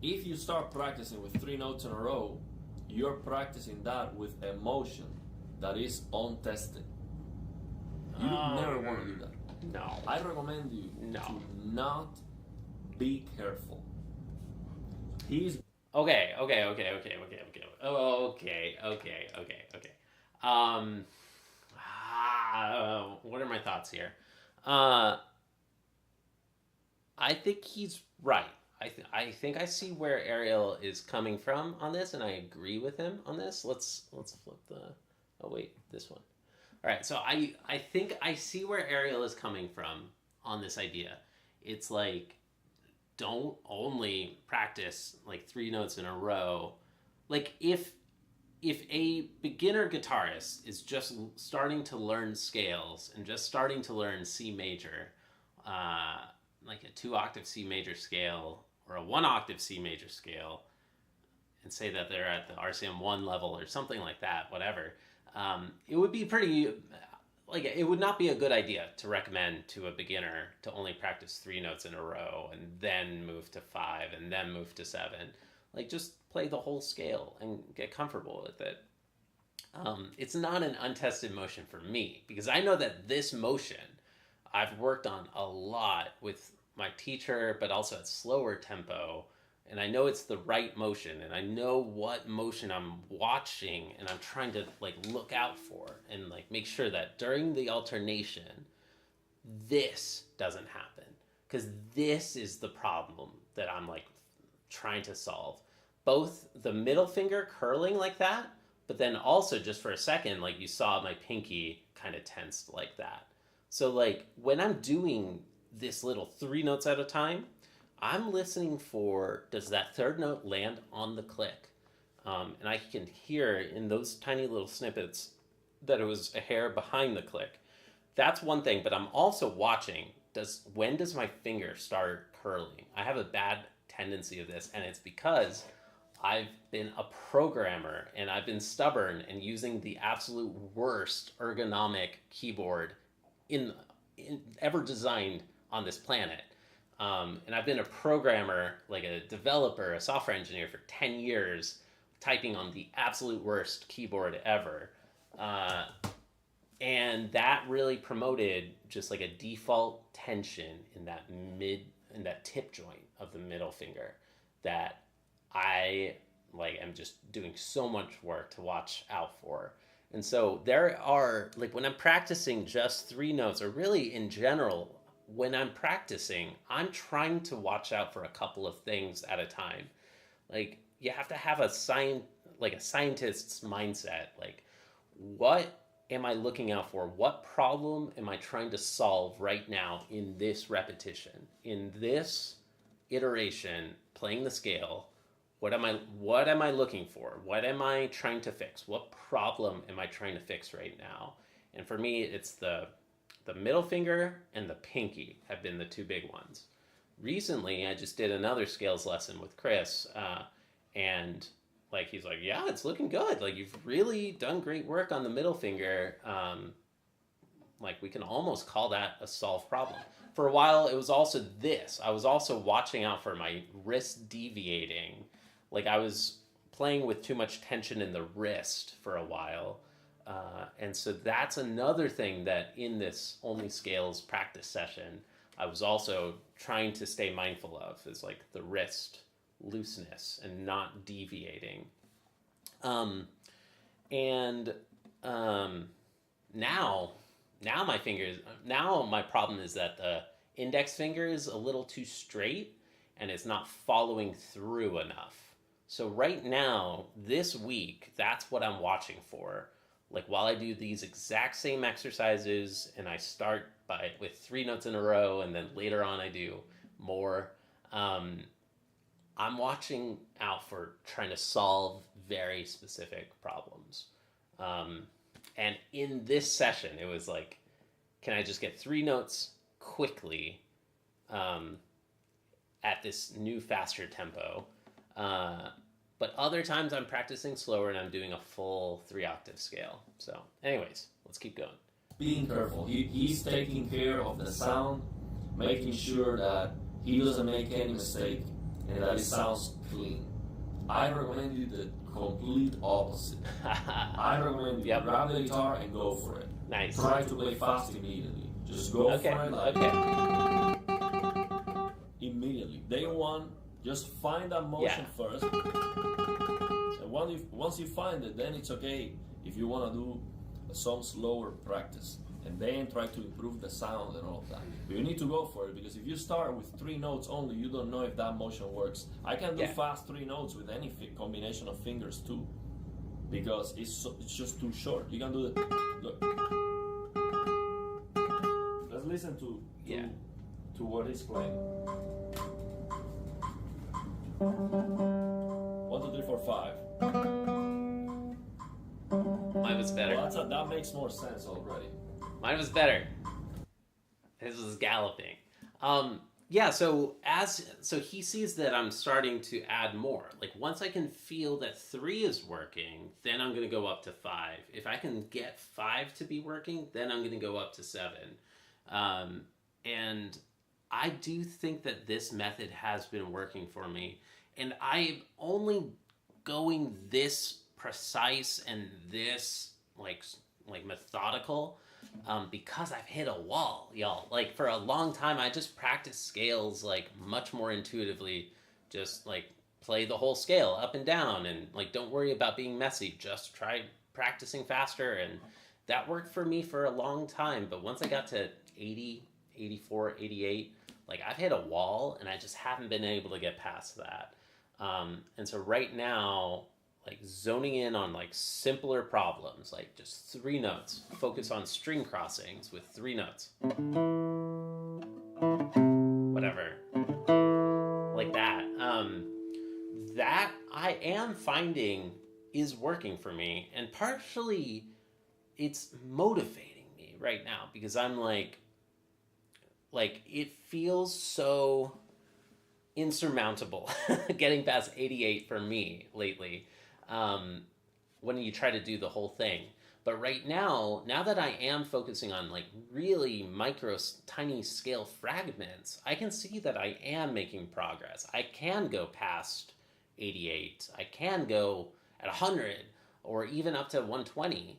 if you start practicing with 3 notes in a row, you're practicing that with a motion that is untested. You never want to do that. No. I recommend you to not be careful. Okay. What are my thoughts here? I think he's right. I think I see where Ariel is coming from on this, and I agree with him on this. Let's flip this one. All right, so I think I see where Ariel is coming from on this idea. It's like, don't only practice like 3 notes in a row. Like if a beginner guitarist is just starting to learn scales and just starting to learn C major, like a 2-octave C major scale or a 1-octave C major scale and say that they're at the RCM 1 level or something like that, whatever, it would be pretty, like, it would not be a good idea to recommend to a beginner to only practice 3 notes in a row and then move to 5 and then move to 7. Like, just play the whole scale and get comfortable with it. It's not an untested motion for me, because I know that this motion I've worked on a lot with my teacher, but also at slower tempo, and I know it's the right motion, and I know what motion I'm watching and I'm trying to like look out for and like make sure that during the alternation this doesn't happen, because this is the problem that I'm like trying to solve. Both the middle finger curling like that, but then also just for a second, like you saw my pinky kind of tensed like that. So like when I'm doing this little 3 notes at a time, I'm listening for, does that third note land on the click? And I can hear in those tiny little snippets that it was a hair behind the click. That's one thing, but I'm also watching, when does my finger start curling? I have a bad tendency of this, and it's because I've been a programmer and I've been stubborn and using the absolute worst ergonomic keyboard in ever designed on this planet. And I've been a programmer, like a developer, a software engineer for 10 years, typing on the absolute worst keyboard ever. And that really promoted just like a default tension in that tip joint of the middle finger that I like am just doing so much work to watch out for. And so there are, like, when I'm practicing just 3 notes, or really in general, when I'm practicing, I'm trying to watch out for a couple of things at a time. Like, you have to have a scientist's mindset. Like, what am I looking out for? What problem am I trying to solve right now in this repetition, in this iteration, playing the scale? What am I looking for? What am I trying to fix? What problem am I trying to fix right now? And for me, it's the middle finger and the pinky have been the 2 big ones. Recently, I just did another scales lesson with Chris, and like he's like, yeah, it's looking good. Like, you've really done great work on the middle finger. Like, we can almost call that a solved problem. For a while, it was also this. I was also watching out for my wrist deviating. Like, I was playing with too much tension in the wrist for a while. And so that's another thing that in this only scales practice session, I was also trying to stay mindful of, is like the wrist looseness and not deviating. Now my problem is that the index finger is a little too straight and it's not following through enough. So right now, this week, that's what I'm watching for. Like, while I do these exact same exercises and I start with 3 notes in a row and then later on I do more, I'm watching out for trying to solve very specific problems. And in this session, it was like, can I just get 3 notes quickly at this new faster tempo? But other times I'm practicing slower and I'm doing a full 3-octave scale. So anyways, let's keep going. Being careful. He's taking care of the sound, making sure that he doesn't make any mistake and that it sounds clean. I recommend you the complete opposite. I recommend you grab the guitar and go for it. Nice. Try to play fast immediately. Just go for it. Like, immediately. Day one, just find that motion first. And once you find it, then it's okay if you want to do some slower practice. And then try to improve the sound and all of that. But you need to go for it, because if you start with 3 notes only, you don't know if that motion works. I can do fast 3 notes with any combination of fingers too, because it's just too short. You can do it. Look. Let's listen to what he's playing. 1, 2, 3, 4, 5. Mine was better. Well, that makes more sense already. Mine was better. His was galloping. yeah, so he sees that I'm starting to add more. Like once I can feel that 3 is working, then I'm going to go up to 5. If I can get 5 to be working, then I'm going to go up to 7. And I do think that this method has been working for me, and I'm only going this precise and this like methodical because I've hit a wall, y'all. Like for a long time, I just practiced scales like much more intuitively, just like play the whole scale up and down, and like don't worry about being messy. Just try practicing faster, and that worked for me for a long time. But once I got to 80, 84, 88, like I've hit a wall, and I just haven't been able to get past that. And so right now, like zoning in on like simpler problems, like just 3 notes, focus on string crossings with 3 notes, whatever, like that. That I am finding is working for me, and partially it's motivating me right now because I'm like it feels so insurmountable getting past 88 for me lately, when you try to do the whole thing. But right now that I am focusing on like really micro tiny scale fragments, I can see that I am making progress. I can go past 88, I can go at 100 or even up to 120,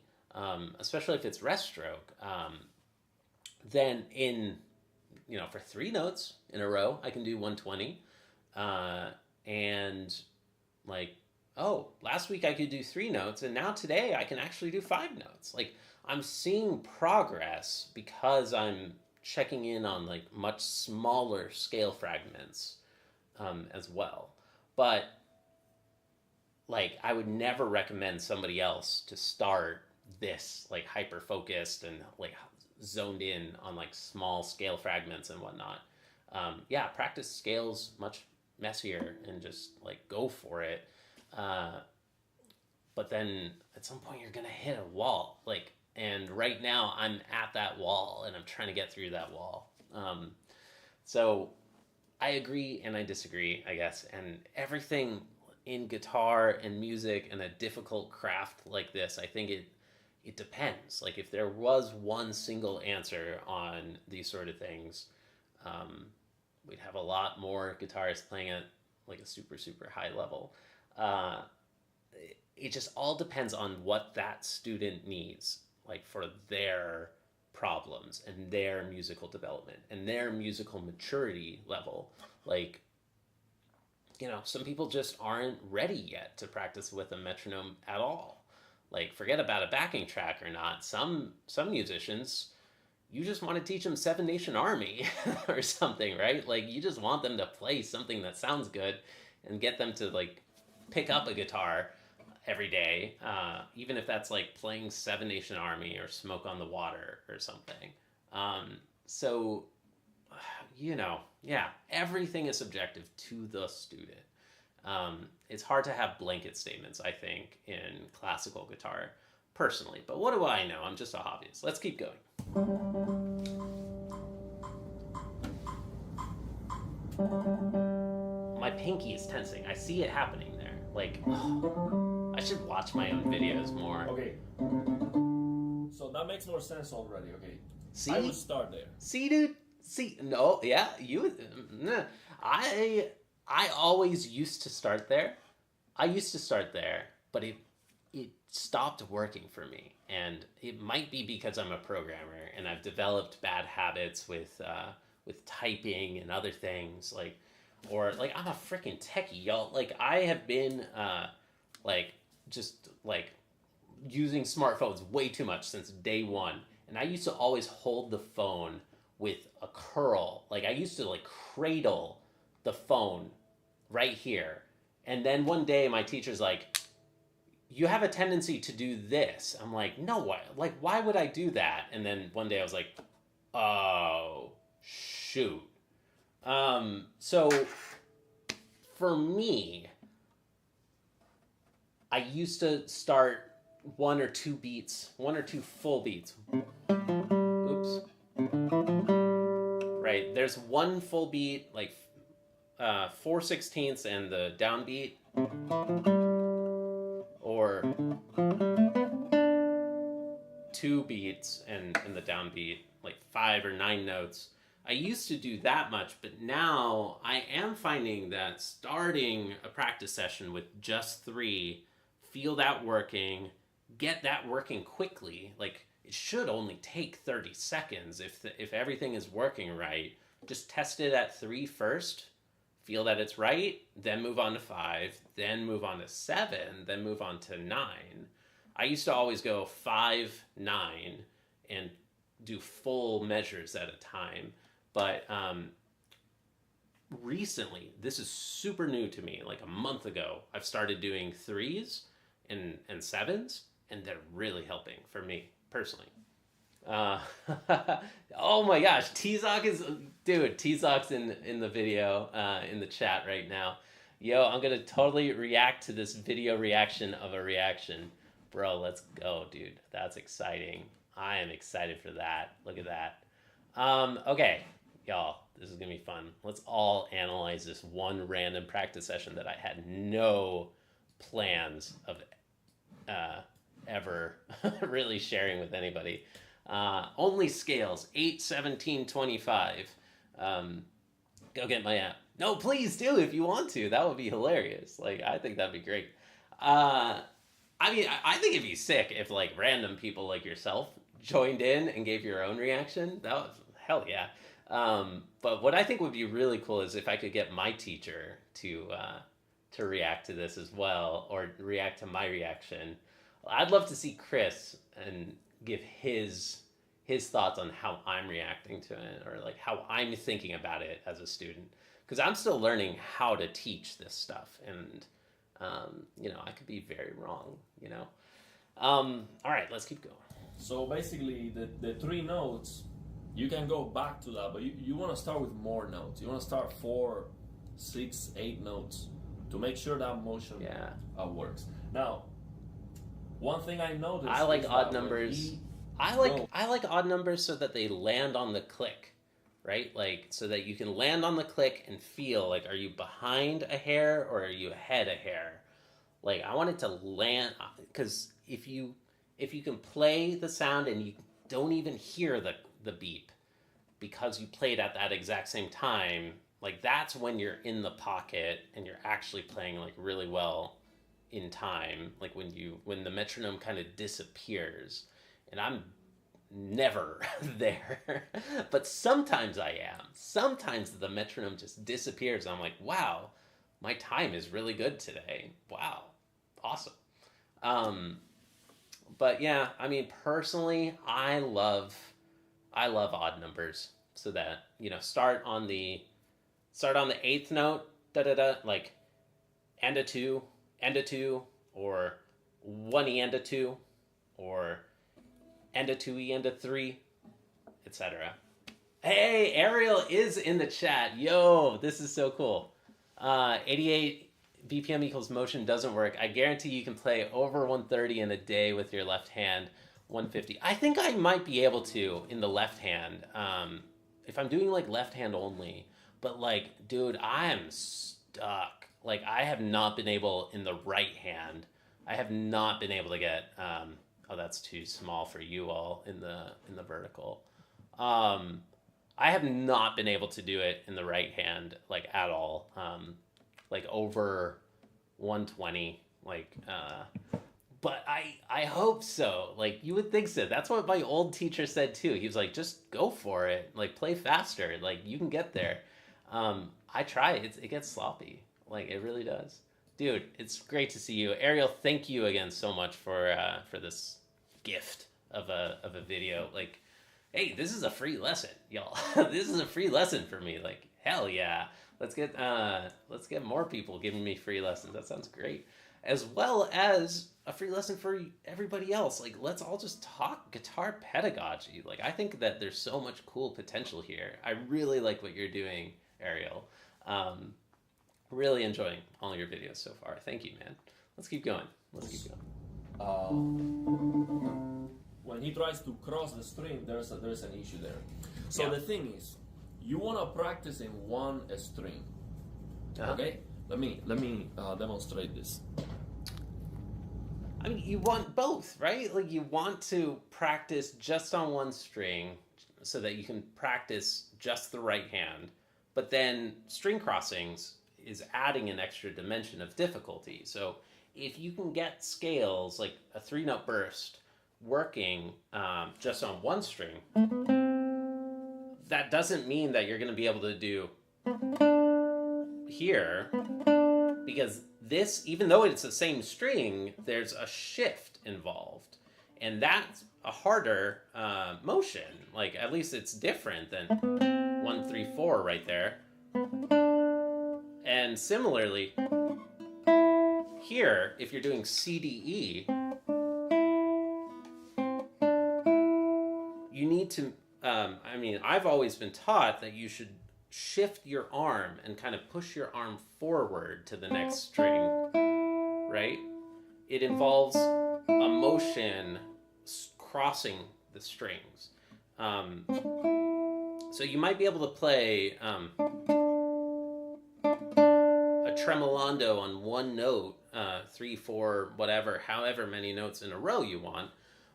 especially if it's rest stroke. Then in, for 3 notes in a row, I can do 120. And like, oh, last week I could do 3 notes, and now today I can actually do 5 notes. Like, I'm seeing progress because I'm checking in on like much smaller scale fragments, as well. But like, I would never recommend somebody else to start this like hyper focused and like zoned in on like small scale fragments and whatnot. Yeah, practice scales much messier and just like go for it. But then at some point you're gonna hit a wall, like, and right now I'm at that wall and I'm trying to get through that wall. So I agree and I disagree, I guess. And everything in guitar and music and a difficult craft like this, I think it depends. Like if there was one single answer on these sort of things, we'd have a lot more guitarists playing at like a super, super high level. It just all depends on what that student needs, like for their problems and their musical development and their musical maturity level. Like, some people just aren't ready yet to practice with a metronome at all. Like, forget about a backing track or not. Some musicians, you just want to teach them Seven Nation Army or something, right? Like, you just want them to play something that sounds good and get them to like pick up a guitar every day, even if that's like playing Seven Nation Army or Smoke on the Water or something. So, yeah, everything is subjective to the student. It's hard to have blanket statements, I think, in classical guitar, personally. But what do I know? I'm just a hobbyist. Let's keep going. My pinky is tensing. I see it happening there. Like, I should watch my own videos more. Okay. So that makes more sense already. Okay. See? I would start there. See, dude? See, no, yeah, I always used to start there. But it stopped working for me. And it might be because I'm a programmer and I've developed bad habits with typing and other things, or I'm a freaking techie, y'all. Like, I have been just using smartphones way too much since day one. And I used to always hold the phone with a curl. Like, I used to cradle the phone right here. And then one day my teacher's like, you have a tendency to do this. I'm like, no, why? Like, why would I do that? And then one day I was like, oh, shoot. So for me, I used to start 1 or 2 full beats. Oops. right? There's one full beat, like 4/16 and the downbeat, or two beats and the downbeat, like 5 or 9 notes. I used to do that much, but now I am finding that starting a practice session with just 3, feel that working, get that working quickly. Like, it should only take 30 seconds if everything is working right. Just test it at 3 first, feel that it's right, then move on to 5, then move on to 7, then move on to 9. I used to always go 5, 9, and do full measures at a time. But recently, this is super new to me. Like a month ago, I've started doing 3s and 7s, and they're really helping for me personally. Oh my gosh, T-Zoc is, dude, T-Zoc's in the video, in the chat right now. Yo, I'm gonna totally react to this video reaction of a reaction. Bro, let's go, dude. That's exciting. I am excited for that. Look at that. Okay, y'all, this is gonna be fun. Let's all analyze this one random practice session that I had no plans of ever really sharing with anybody. Only scales, 8, 17, 25. Go get my app. No, please do if you want to. That would be hilarious. Like, I think that'd be great. I mean, I think it'd be sick if, like, random people like yourself joined in and gave your own reaction. That was, hell yeah. But what I think would be really cool is if I could get my teacher to react to this as well, or react to my reaction. I'd love to see Chris and give his thoughts on how I'm reacting to it, or like how I'm thinking about it as a student, because I'm still learning how to teach this stuff, and I could be very wrong. All right, let's keep going. So basically, the 3 notes, you can go back to that, but you want to start with more notes. You want to start 4, 6, 8 notes to make sure that motion works. Now, one thing I noticed, I like odd numbers. I like odd numbers so that they land on the click, right? Like, so that you can land on the click and feel like, are you behind a hair or are you ahead a hair? Like, I want it to land, because if you can play the sound and you don't even hear the beep because you played at that exact same time, like, that's when you're in the pocket and you're actually playing, like, really well in time, like when the metronome kind of disappears, and I'm never there. But sometimes I am. Sometimes the metronome just disappears and I'm like, wow, my time is really good today. Wow, awesome. But yeah, I mean, personally, I love odd numbers, so that, start on the 8th note, like, and a 2, and a 2, or 1E and a 2, or and a 2E and a 3, etc. Hey, Ariel is in the chat. Yo, this is so cool. 88 BPM equals motion doesn't work. I guarantee you can play over 130 in a day with your left hand. 150. I think I might be able to in the left hand, if I'm doing, like, left hand only. But, like, dude, I am stuck. Like, I have not been able, in the right hand, I have not been able to get, oh, that's too small for you all in the vertical. I have not been able to do it in the right hand, like, at all. Like, over 120, like, but I hope so. Like, you would think so. That's what my old teacher said too. He was like, just go for it. Like, play faster. Like, you can get there. I try. It gets sloppy. Like, it really does. Dude, it's great to see you. Ariel, thank you again so much for this gift of a video. Like, hey, this is a free lesson, y'all. This is a free lesson for me. Like, hell yeah. Let's get more people giving me free lessons. That sounds great. As well as a free lesson for everybody else. Like, let's all just talk guitar pedagogy. Like, I think that there's so much cool potential here. I really like what you're doing, Ariel. Really enjoying all your videos so far. Thank you, man. Let's keep going. When he tries to cross the string, there's an issue there. So the thing is, you want to practice in one string. Okay, let me demonstrate this. I mean, you want both, right? Like, you want to practice just on one string so that you can practice just the right hand, but then string crossings is adding an extra dimension of difficulty. So if you can get scales like a 3-note burst working just on one string, that doesn't mean that you're going to be able to do here, because this, even though it's the same string, there's a shift involved, and that's a harder motion. Like, at least it's different than 1, 3, 4 right there. And similarly, here, if you're doing C, D, E, you need to, I mean, I've always been taught that you should shift your arm and kind of push your arm forward to the next string, right? It involves a motion crossing the strings. So you might be able to play a tremolando on one note, 3, 4, whatever, however many notes in a row you want,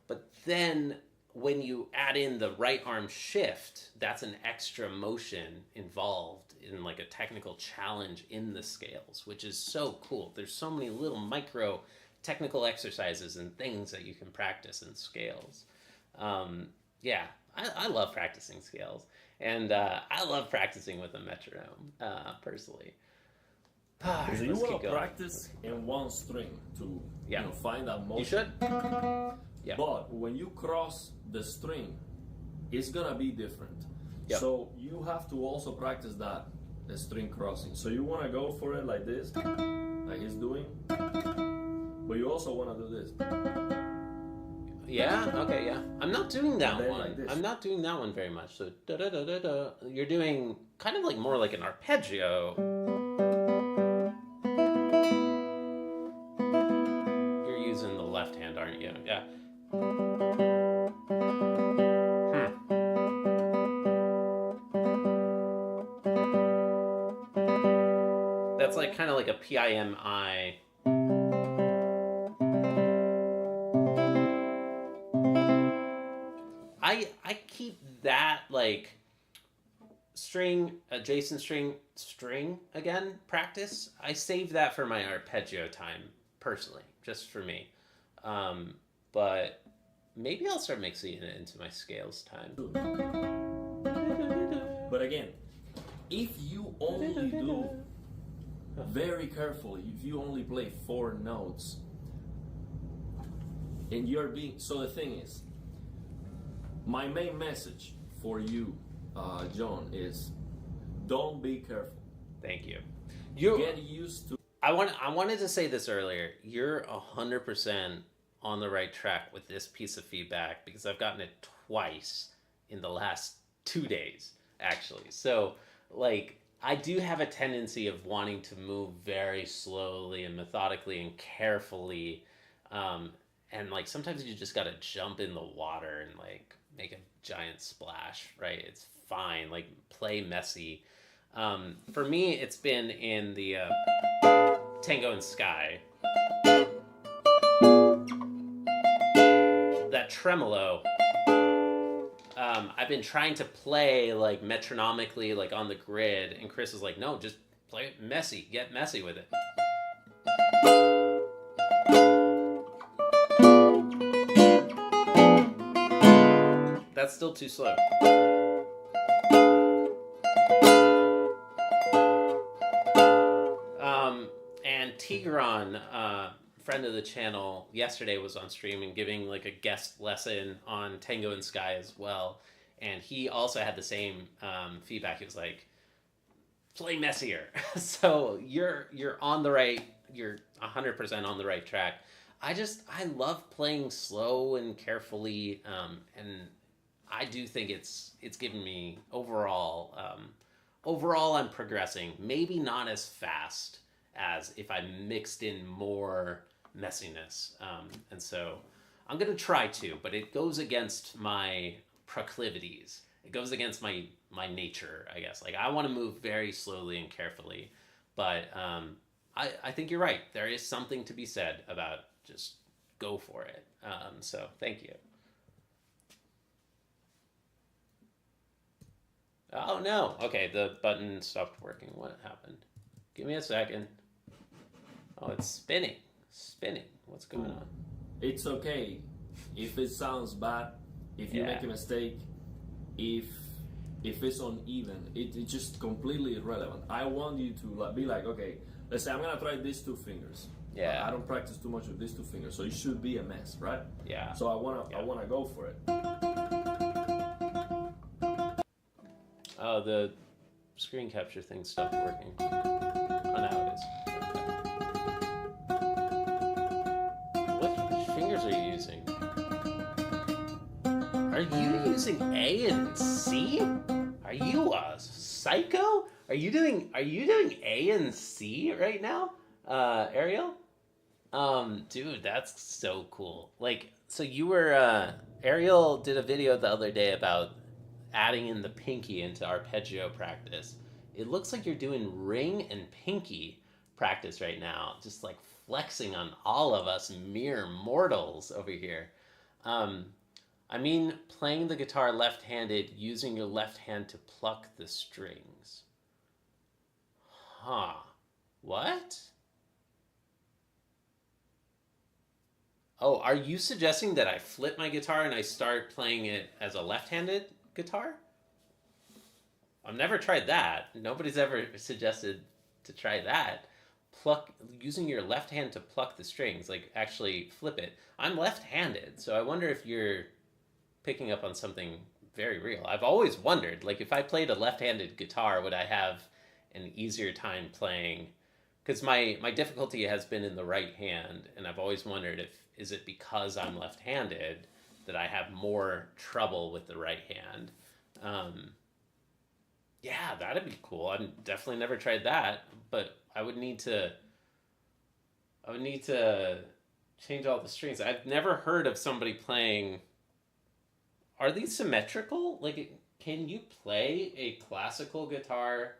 but then when you add in the right arm shift, that's an extra motion involved in like a technical challenge in the scales, which is so cool. There's so many little micro technical exercises and things that you can practice in scales. Yeah, I love practicing scales, and I love practicing with a metronome, personally. So you want to practice in one string to find that motion. You should. Yeah. But when you cross the string, it's gonna be different. Yep. So you have to also practice that the string crossing. So you want to go for it like this, like he's doing, but you also want to do this. Yeah. Okay. Yeah. I'm not doing that one. Like I'm not doing that one very much. So da da da da da. You're doing kind of like more like an arpeggio. You're using the left hand, aren't you? Yeah. That's like kind of like a PIMI. I keep that like string adjacent string again practice. I save that for my arpeggio time personally, just for me. But maybe I'll start mixing it into my scales time. But again, if you only do very carefully, if you only play 4 notes, and you're being, so the thing is, my main message for you, John, is don't be careful. Thank you. Get used to. I wanted to say this earlier. You're 100% on the right track with this piece of feedback, because I've gotten it twice in the last 2 days, actually. So, like, I do have a tendency of wanting to move very slowly and methodically and carefully. And, like, sometimes you just got to jump in the water and, like, make a giant splash, right? It's fine. Like, play messy. For me, it's been in the Tango and Sky. That tremolo, I've been trying to play like metronomically, like on the grid, and Chris is like, no, just play it messy, get messy with it. That's still too slow. And Tigran, friend of the channel, yesterday was on stream and giving like a guest lesson on Tango and Sky as well, and he also had the same feedback. He was like, play messier. So you're on the right, you're 100% on the right track. I love playing slow and carefully, and I do think it's given me overall I'm progressing, maybe not as fast as if I mixed in more messiness. And so I'm going to try to, but it goes against my proclivities. it goes against my nature, I guess. Like I want to move very slowly and carefully, but I think you're right. There is something to be said about just go for it. So thank you. Oh no. Okay, the button stopped working. What happened? Give me a second. Oh, it's spinning. Spinning. What's going on? It's okay if it sounds bad, if you make a mistake, if it's uneven. It's just completely irrelevant. I want you to be like, okay, let's say I'm gonna try these two fingers. Yeah. I don't practice too much with these two fingers, so it should be a mess, right? Yeah. So I wanna go for it. Oh, the screen capture thing stopped working. Oh, now it is. What fingers are you using? Are you using A and C? Are you a psycho? Are you doing A and C right now, Ariel? Dude, that's so cool. Like, so you were Ariel did a video the other day about adding in the pinky into arpeggio practice. It looks like you're doing ring and pinky practice right now, just like flexing on all of us mere mortals over here. I mean, playing the guitar left-handed, using your left hand to pluck the strings. Huh. What? Oh, are you suggesting that I flip my guitar and I start playing it as a left-handed guitar? I've never tried that. Nobody's ever suggested to try that. Using your left hand to pluck the strings, like actually flip it. I'm left-handed, so I wonder if you're picking up on something very real. I've always wondered, like if I played a left-handed guitar, would I have an easier time playing? Because my difficulty has been in the right hand, and I've always wondered is it because I'm left-handed that I have more trouble with the right hand. Yeah, that'd be cool. I've definitely never tried that, but I would need to change all the strings. I've never heard of somebody playing. Are these symmetrical? Like, can you play a classical guitar?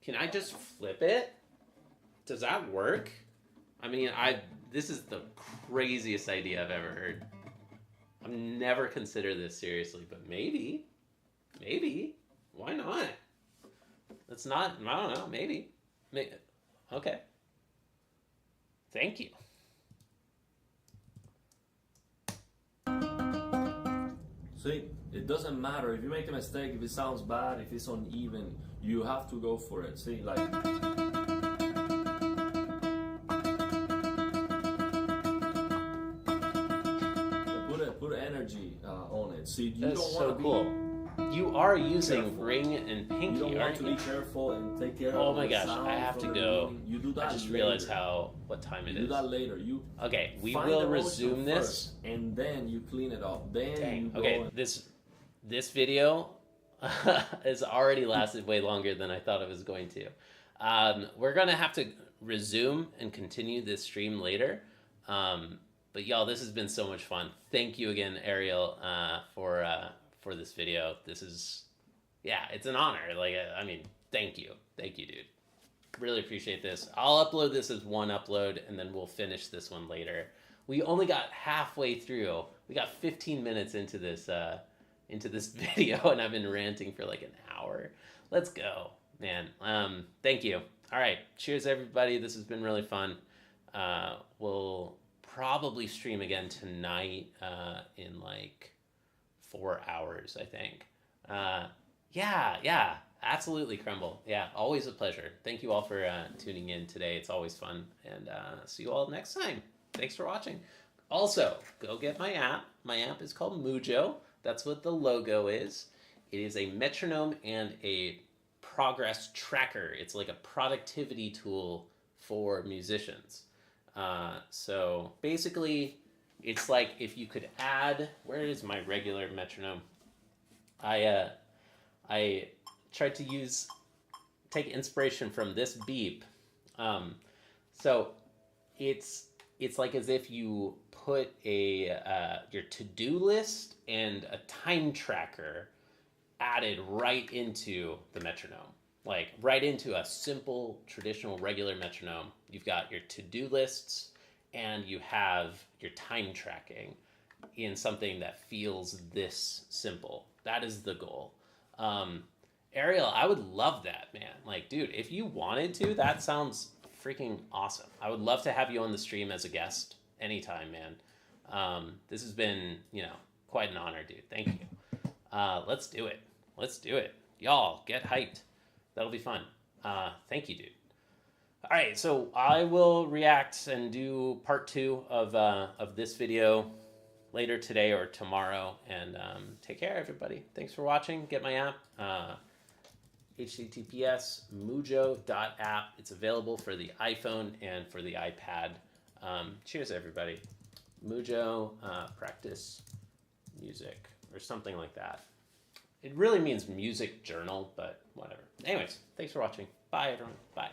Can I just flip it? Does that work? I mean, this is the craziest idea I've ever heard. I've never considered this seriously, but maybe. Why not? It's not, I don't know, maybe. Okay. Thank you. See, it doesn't matter if you make a mistake, if it sounds bad, if it's uneven, you have to go for it. See, like. Put energy on it. See, you That's don't so want to cool. You are using ring and pinky, you don't want aren't to you? be careful and take care of Oh my the gosh, sound I have to from the go. beginning. You do that I just later. realized what time it You is. do that later. Okay, we find will the resume motion this. first, and then you clean it up. Then Dang. you go Okay, and this video has already lasted way longer than I thought it was going to. We're gonna have to resume and continue this stream later. But y'all, this has been so much fun. Thank you again, Ariel, for this video. This is, yeah, it's an honor. Like, I mean, thank you, dude. Really appreciate this. I'll upload this as one upload, and then we'll finish this one later. We only got halfway through. We got 15 minutes into this video, and I've been ranting for like an hour. Let's go, man. Thank you. All right, cheers, everybody. This has been really fun. We'll probably stream again tonight in like 4 hours, I think. Yeah, absolutely, Crumble. Yeah, always a pleasure. Thank you all for tuning in today. It's always fun, and see you all next time. Thanks for watching. Also, go get my app. My app is called Mujo. That's what the logo is. It is a metronome and a progress tracker. It's like a productivity tool for musicians. So basically, it's like if you could add, where is my regular metronome? I tried to take inspiration from this beep. So it's like as if you put your to-do list and a time tracker added right into the metronome, like right into a simple, traditional, regular metronome. You've got your to-do lists and you have your time tracking in something that feels this simple. That is the goal. Ariel, I would love that, man. Like, dude, if you wanted to, that sounds freaking awesome. I would love to have you on the stream as a guest anytime, man. This has been, quite an honor, dude. Thank you. Let's do it. Let's do it. Y'all, get hyped. That'll be fun. Thank you, dude. All right, so I will react and do part 2 of this video later today or tomorrow. And take care, everybody. Thanks for watching. Get my app. https mujo.app. It's available for the iPhone and for the iPad. Cheers, everybody. Mujo practice music or something like that. It really means music journal, but whatever. Anyways, thanks for watching. Bye, everyone. Bye.